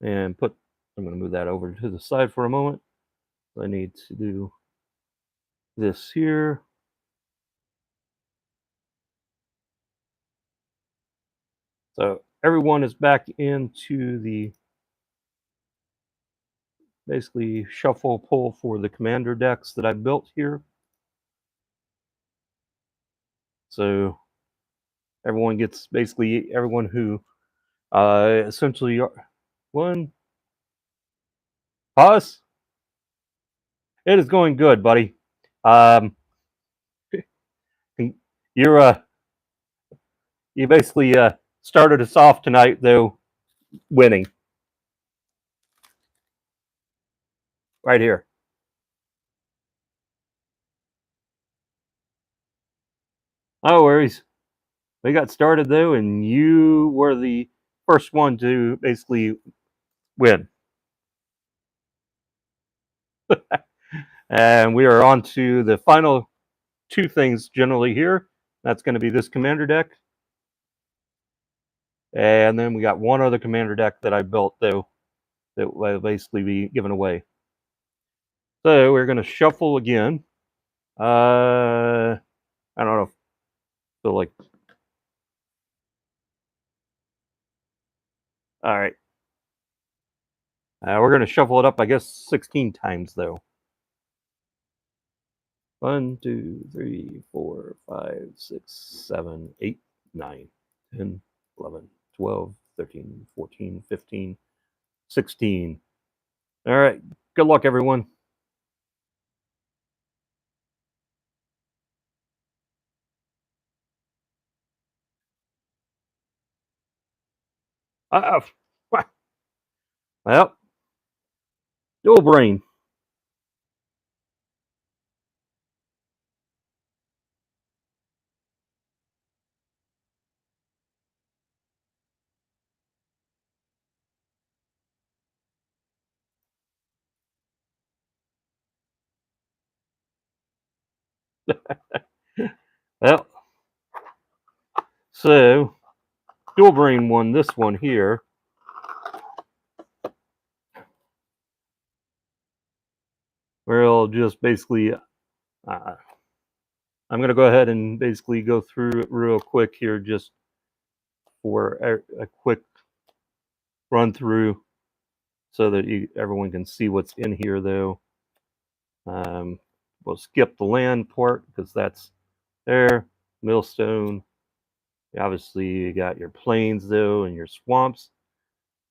and put, I'm going to move that over to the side for a moment. I need to do this here. So everyone is back into the basically shuffle pull for the commander decks that I built here. So everyone gets basically everyone who essentially one pause. It is going good, buddy. You're you basically started us off tonight though winning right here. No worries. We got started though, and you were the first one to basically win. And we are on to the final two things generally here. That's going to be this commander deck. And then we got one other commander deck that I built though that will basically be given away. So we're going to shuffle again. I don't know. Feel like. All right. We're going to shuffle it up, I guess, 16 times though. 1, 2, 3, 4, 5, 6, 7, 8, 9, 10, 11, 12, 13, 14, 15, 16. All right. Good luck, everyone. Well, dual brain. Well, so dual brain won this one here. We'll just basically, I'm going to go ahead and basically go through it real quick here just for a quick run through so that everyone can see what's in here though. We'll skip the land part because that's there. Millstone. Obviously, you got your plains though and your swamps.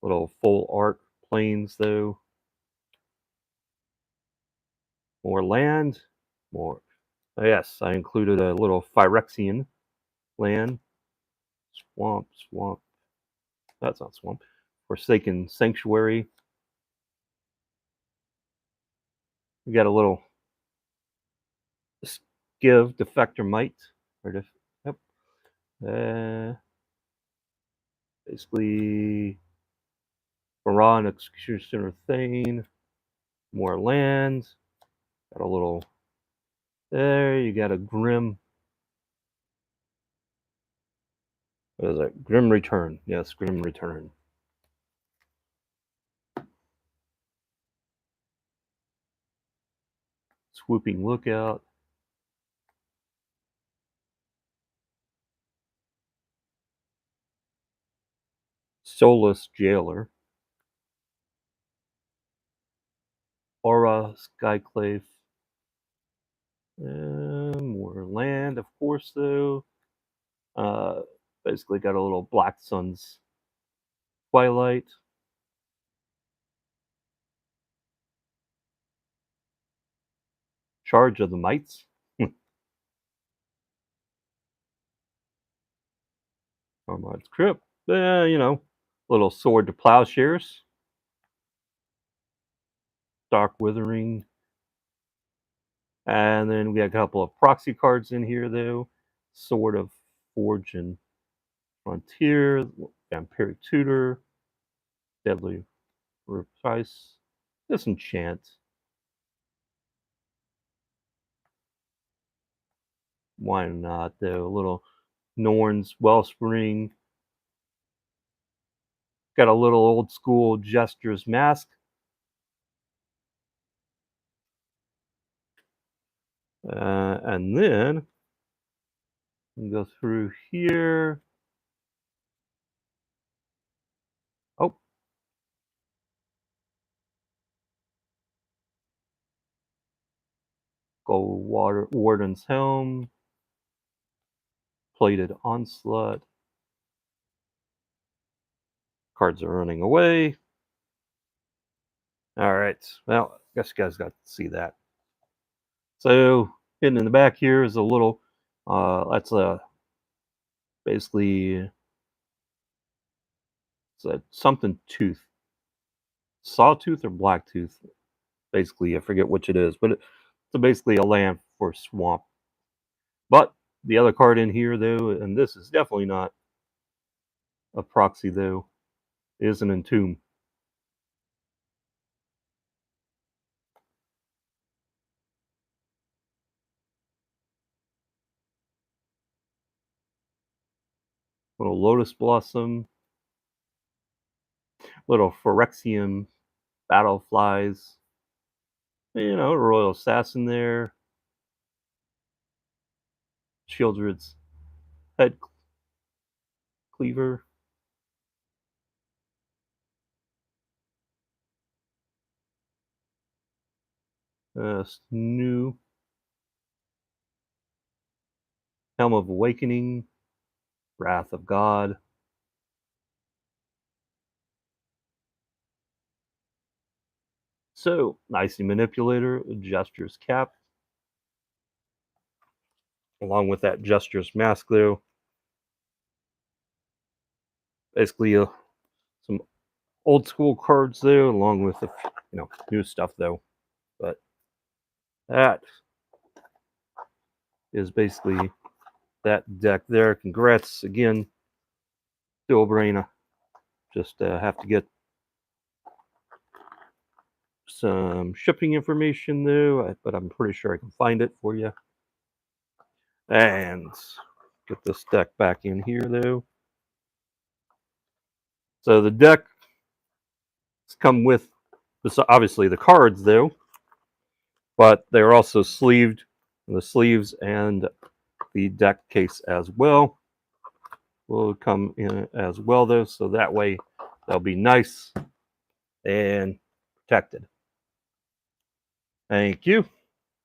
Little full art plains though. More land. More. Yes, I included a little Phyrexian land. Swamp. That's not swamp. Forsaken Sanctuary. We got a little give, defect, or might. Or yep. Uh, Basically, Iran, Executioner Thane, more land. Got a little there. You got a Grim. What is that? Grim Return. Yes, Grim Return. Swooping Lookout. Soulless Jailer. Aura, Skyclave. More land, of course, though. Uh, Basically got a little Black Sun's Twilight. Charge of the Mites. Armad's Crypt. Little Sword to Plowshares. Dark Withering. And then we got a couple of proxy cards in here, though. Sword of Forge and Frontier. Vampiric Tutor. Deadly Reprise. Disenchant. Why not, though? A little Norn's Wellspring. Got a little old school Jester's Mask. And then we go through here. Oh, Warden's Helm. Plated Onslaught. Cards are running away. All right. Well, I guess you guys got to see that. So hidden in the back here is a little. That's basically it's a something tooth, sawtooth or black tooth. Basically, I forget which it is, but it's basically a land for swamp. But the other card in here, though, and this is definitely not a proxy, though, is an Entomb. Little Lotus Blossom, little Phyrexian Battle Flies, Royal Assassin there, Shieldred's Head Cleaver, Snoo, Helm of Awakening, Wrath of God, so Icy Manipulator, Jester's Cap, along with that Jester's Mask, though. Basically, some old school cards there, along with the new stuff, though. But that is basically that deck there. Congrats again, Stillbrain. Just have to get some shipping information though, but I'm pretty sure I can find it for you. And get this deck back in here though. So the deck come with obviously the cards though, but they're also sleeved, the sleeves and the deck case as well will come in as well though, so that way they'll be nice and protected. Thank you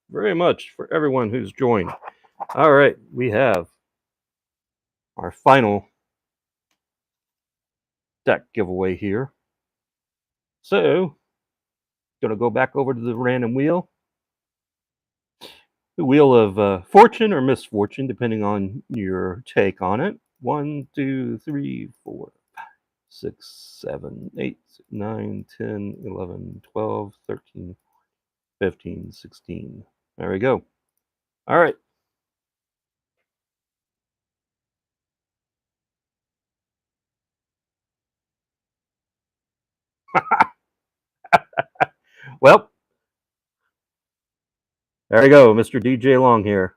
very much for everyone who's joined. All right, we have our final deck giveaway here. So, going to go back over to the random wheel. The wheel of fortune or misfortune, depending on your take on it. 1, 2, 3, 4, 5, 6, 7, 8, 9, 10, 11, 12, 13, 15, 16. There we go. All right. Well, there you go, Mr. DJ Long here.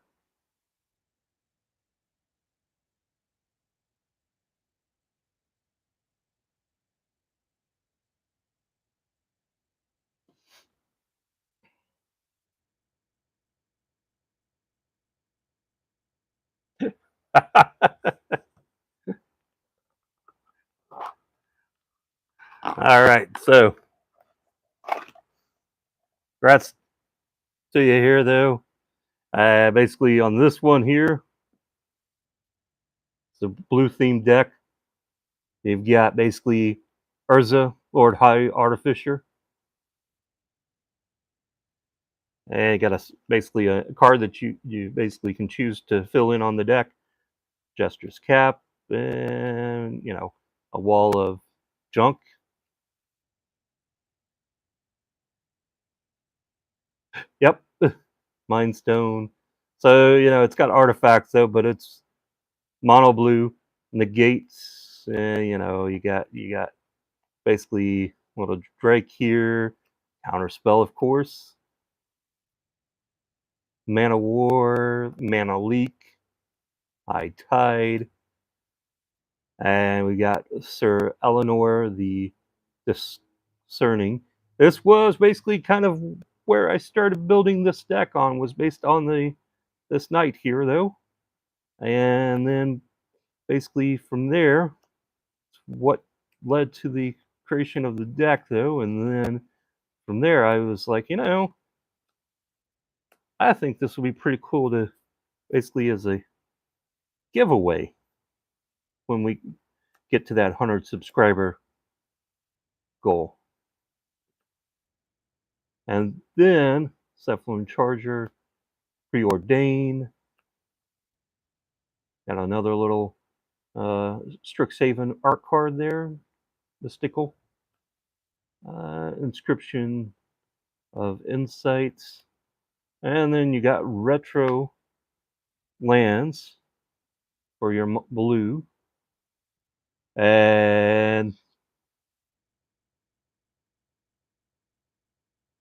All right, so congrats to you here, though. Basically, on this one here, it's a blue themed deck. You've got basically Urza, Lord High Artificer, and you got basically a card that you basically can choose to fill in on the deck. Jester's Cap, and a wall of junk. Yep, Mind Stone. So it's got artifacts though, but it's mono blue negates. You got basically little Drake here, counter spell of course, mana war, mana leak, high tide, and we got Sir Eleanor the discerning. This was basically kind of where I started building this deck on, was based on this knight here though, and then basically from there, what led to the creation of the deck though, and then from there I was like, I think this would be pretty cool to basically as a giveaway when we get to that 100 subscriber goal. And then Cephalon Charger, Preordain, got another little Strixhaven art card there, mystical. Inscription of Insights. And then you got retro lands for your blue. And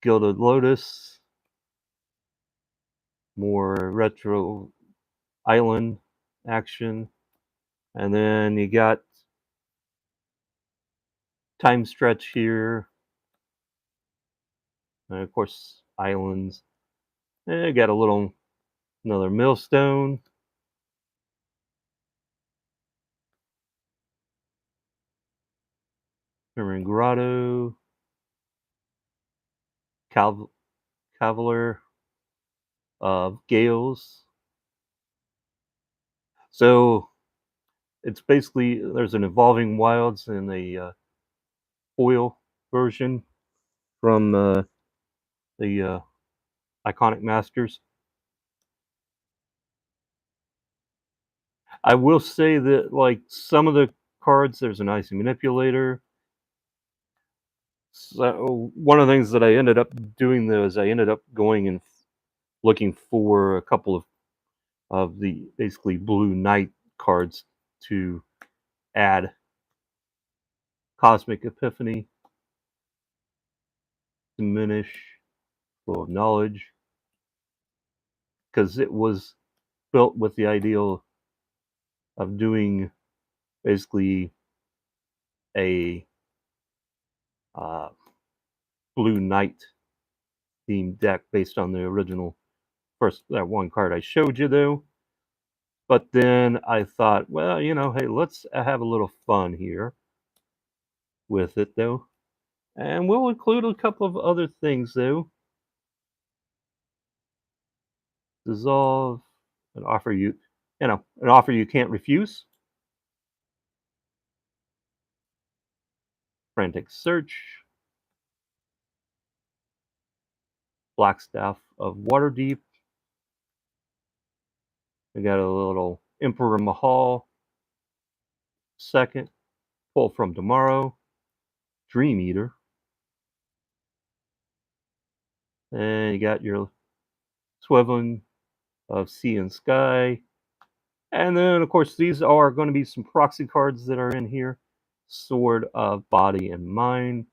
Gilded Lotus, more retro island action. And then you got Time Stretch here. And of course, islands. And you got another Millstone. Herman Grotto. Cavalier of Gales. So it's basically, there's an Evolving Wilds and a foil version from the Iconic Masters. I will say that, like, some of the cards, there's an Icy Manipulator. So one of the things that I ended up doing though is I ended up going and looking for a couple of the basically Blue Knight cards to add. Cosmic Epiphany, Diminish, Flow of Knowledge, because it was built with the ideal of doing basically a Blue Knight themed deck based on the original that one card I showed you though. But then I thought, well, hey, let's have a little fun here with it though. And we'll include a couple of other things though. Dissolve, an offer you can't refuse. Frantic Search, Blackstaff of Waterdeep. We got a little Emperor Mahal, second, Pull from Tomorrow, Dream Eater, and you got your Swiveling of Sea and Sky. And then, of course, these are going to be some proxy cards that are in here. Sword of Body and Mind,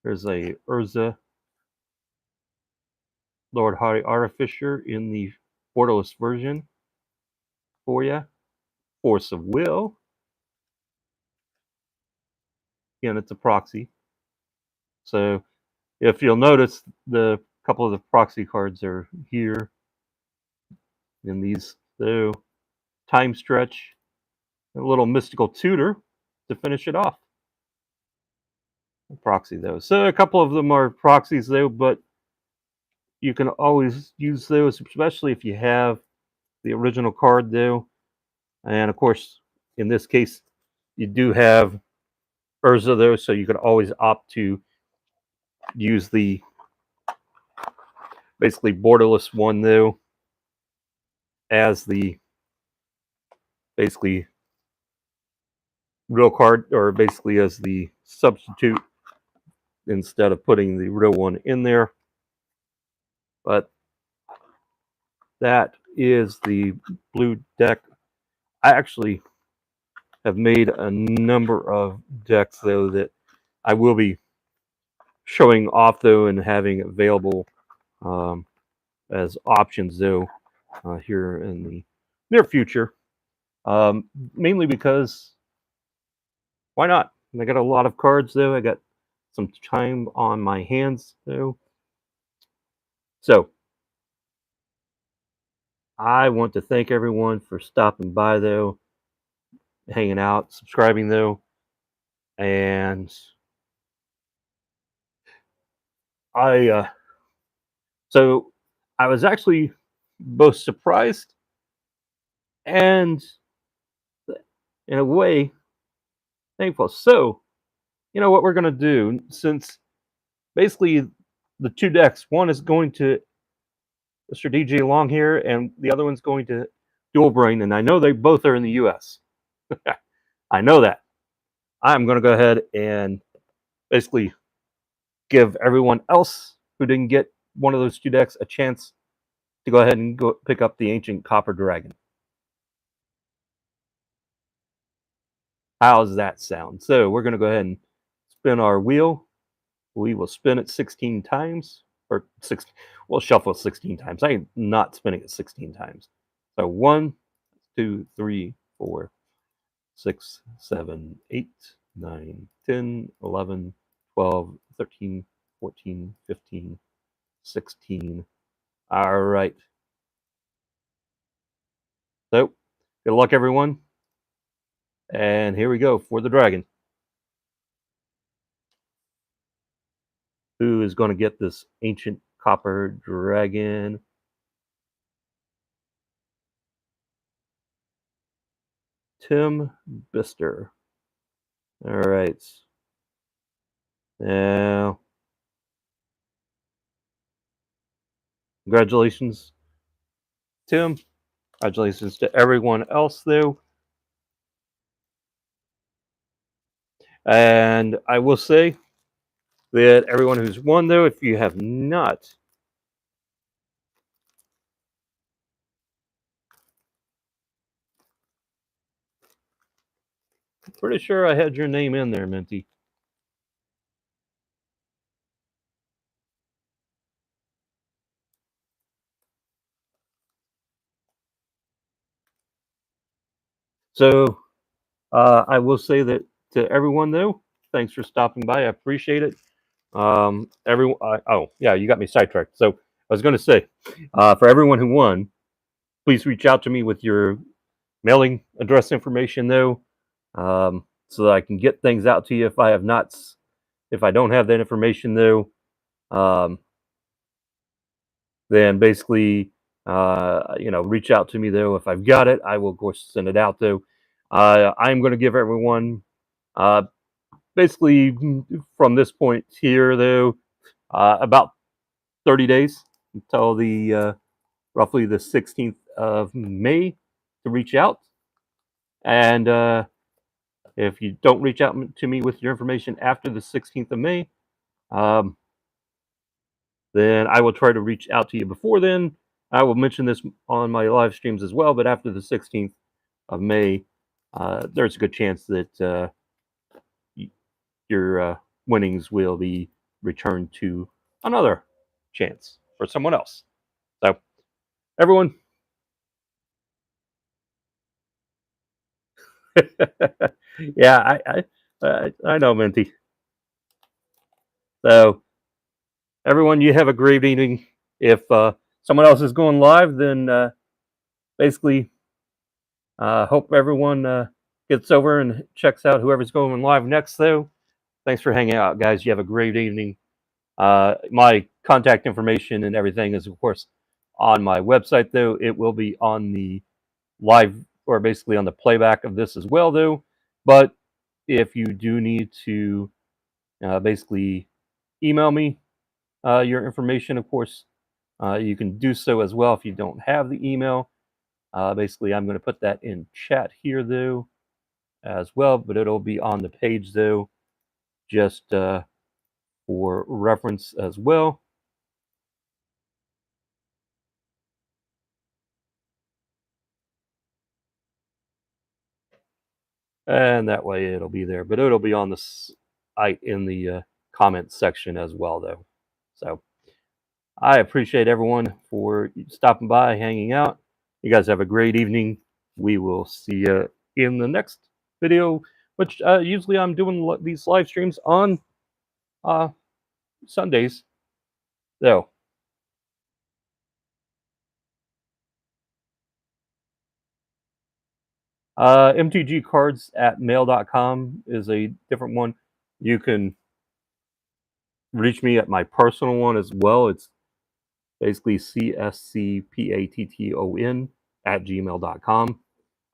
There's a Urza Lord High Artificer in the borderless version for you. Force of Will. Again, it's a proxy. So if you'll notice, the couple of the proxy cards are here in these. So Time Stretch, a little Mystical Tutor to finish it off. Proxy those. So a couple of them are proxies though, but you can always use those, especially if you have the original card though. And of course, in this case, you do have Urza though, so you could always opt to use the basically borderless one though as the basically real card, or basically as the substitute instead of putting the real one in there. But that is the blue deck. I actually have made a number of decks though that I will be showing off though and having available as options though here in the near future. Mainly because why not? I got a lot of cards though. I got some time on my hands though. So I want to thank everyone for stopping by though, hanging out, subscribing though, and so I was actually both surprised and in a way thankful. So you know what we're gonna do, since basically the two decks, one is going to Mr. DJ Long here, and the other one's going to Dual Brain, and I know they both are in the US. I know that. I'm going to go ahead and basically give everyone else who didn't get one of those two decks a chance to go ahead and go pick up the Ancient Copper Dragon. How's that sound? So we're going to go ahead and spin our wheel. We will spin it 16 times, or 16. We'll shuffle 16 times. I am not spinning it 16 times. So 1, 2, 3, 4, 6, 7, 8, 9, 10, 11, 12, 13, 14, 15, 16. All right. So, good luck, everyone. And here we go for the dragon. Who is going to get this Ancient Copper Dragon? Tim Bister. All right. Now, congratulations, Tim. Congratulations to everyone else, though. And I will say that everyone who's won, though, if you have not pretty sure I had your name in there, Minty. So I will say that to everyone, though, thanks for stopping by. I appreciate it. Everyone. Oh, yeah, you got me sidetracked. So I was going to say, for everyone who won, please reach out to me with your mailing address information, though, so that I can get things out to you. If I have not, if I don't have that information, though, then basically, reach out to me, though. If I've got it, I will, of course, send it out, though. I'm going to give everyone, basically, from this point here, though, about 30 days until the roughly the 16th of May to reach out. And if you don't reach out to me with your information after the 16th of May, then I will try to reach out to you before then. I will mention this on my live streams as well, but after the 16th of May, there's a good chance that your winnings will be return to another chance for someone else. So, everyone, yeah, I know, Minty. So, everyone, you have a great evening. If someone else is going live, then basically, hope everyone gets over and checks out whoever's going live next. Though, thanks for hanging out, guys. You have a great evening. My contact information and everything is, of course, on my website. Though it will be on the live or basically on the playback of this as well, though. But if you do need to basically email me your information, of course, you can do so as well if you don't have the email. Basically, I'm going to put that in chat here, though, as well, but it'll be on the page, though, just for reference as well. And that way it'll be there, but it'll be on the site in the comment section as well, though. So I appreciate everyone for stopping by, hanging out. You guys have a great evening. We will see you in the next video, which usually I'm doing these live streams on Sundays. So, MTG Cardz at mail.com is a different one. You can reach me at my personal one as well. It's basically cscpatton at gmail.com.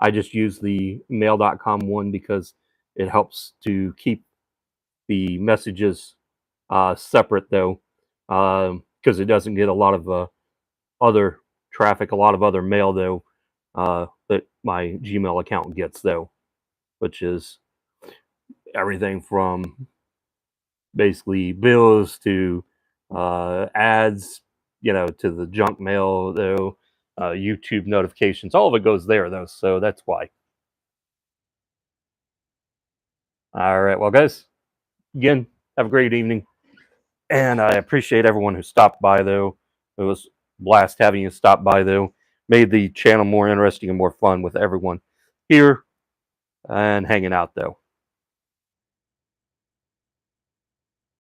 I just use the mail.com one because it helps to keep the messages separate, though, because it doesn't get a lot of other traffic, a lot of other mail, though, that my Gmail account gets, though, which is everything from basically bills to ads, to the junk mail, though, YouTube notifications. All of it goes there, though, so that's why. All right, well, guys, again, have a great evening, and I appreciate everyone who stopped by, though. It was a blast having you stop by, though. Made the channel more interesting and more fun with everyone here and hanging out, though.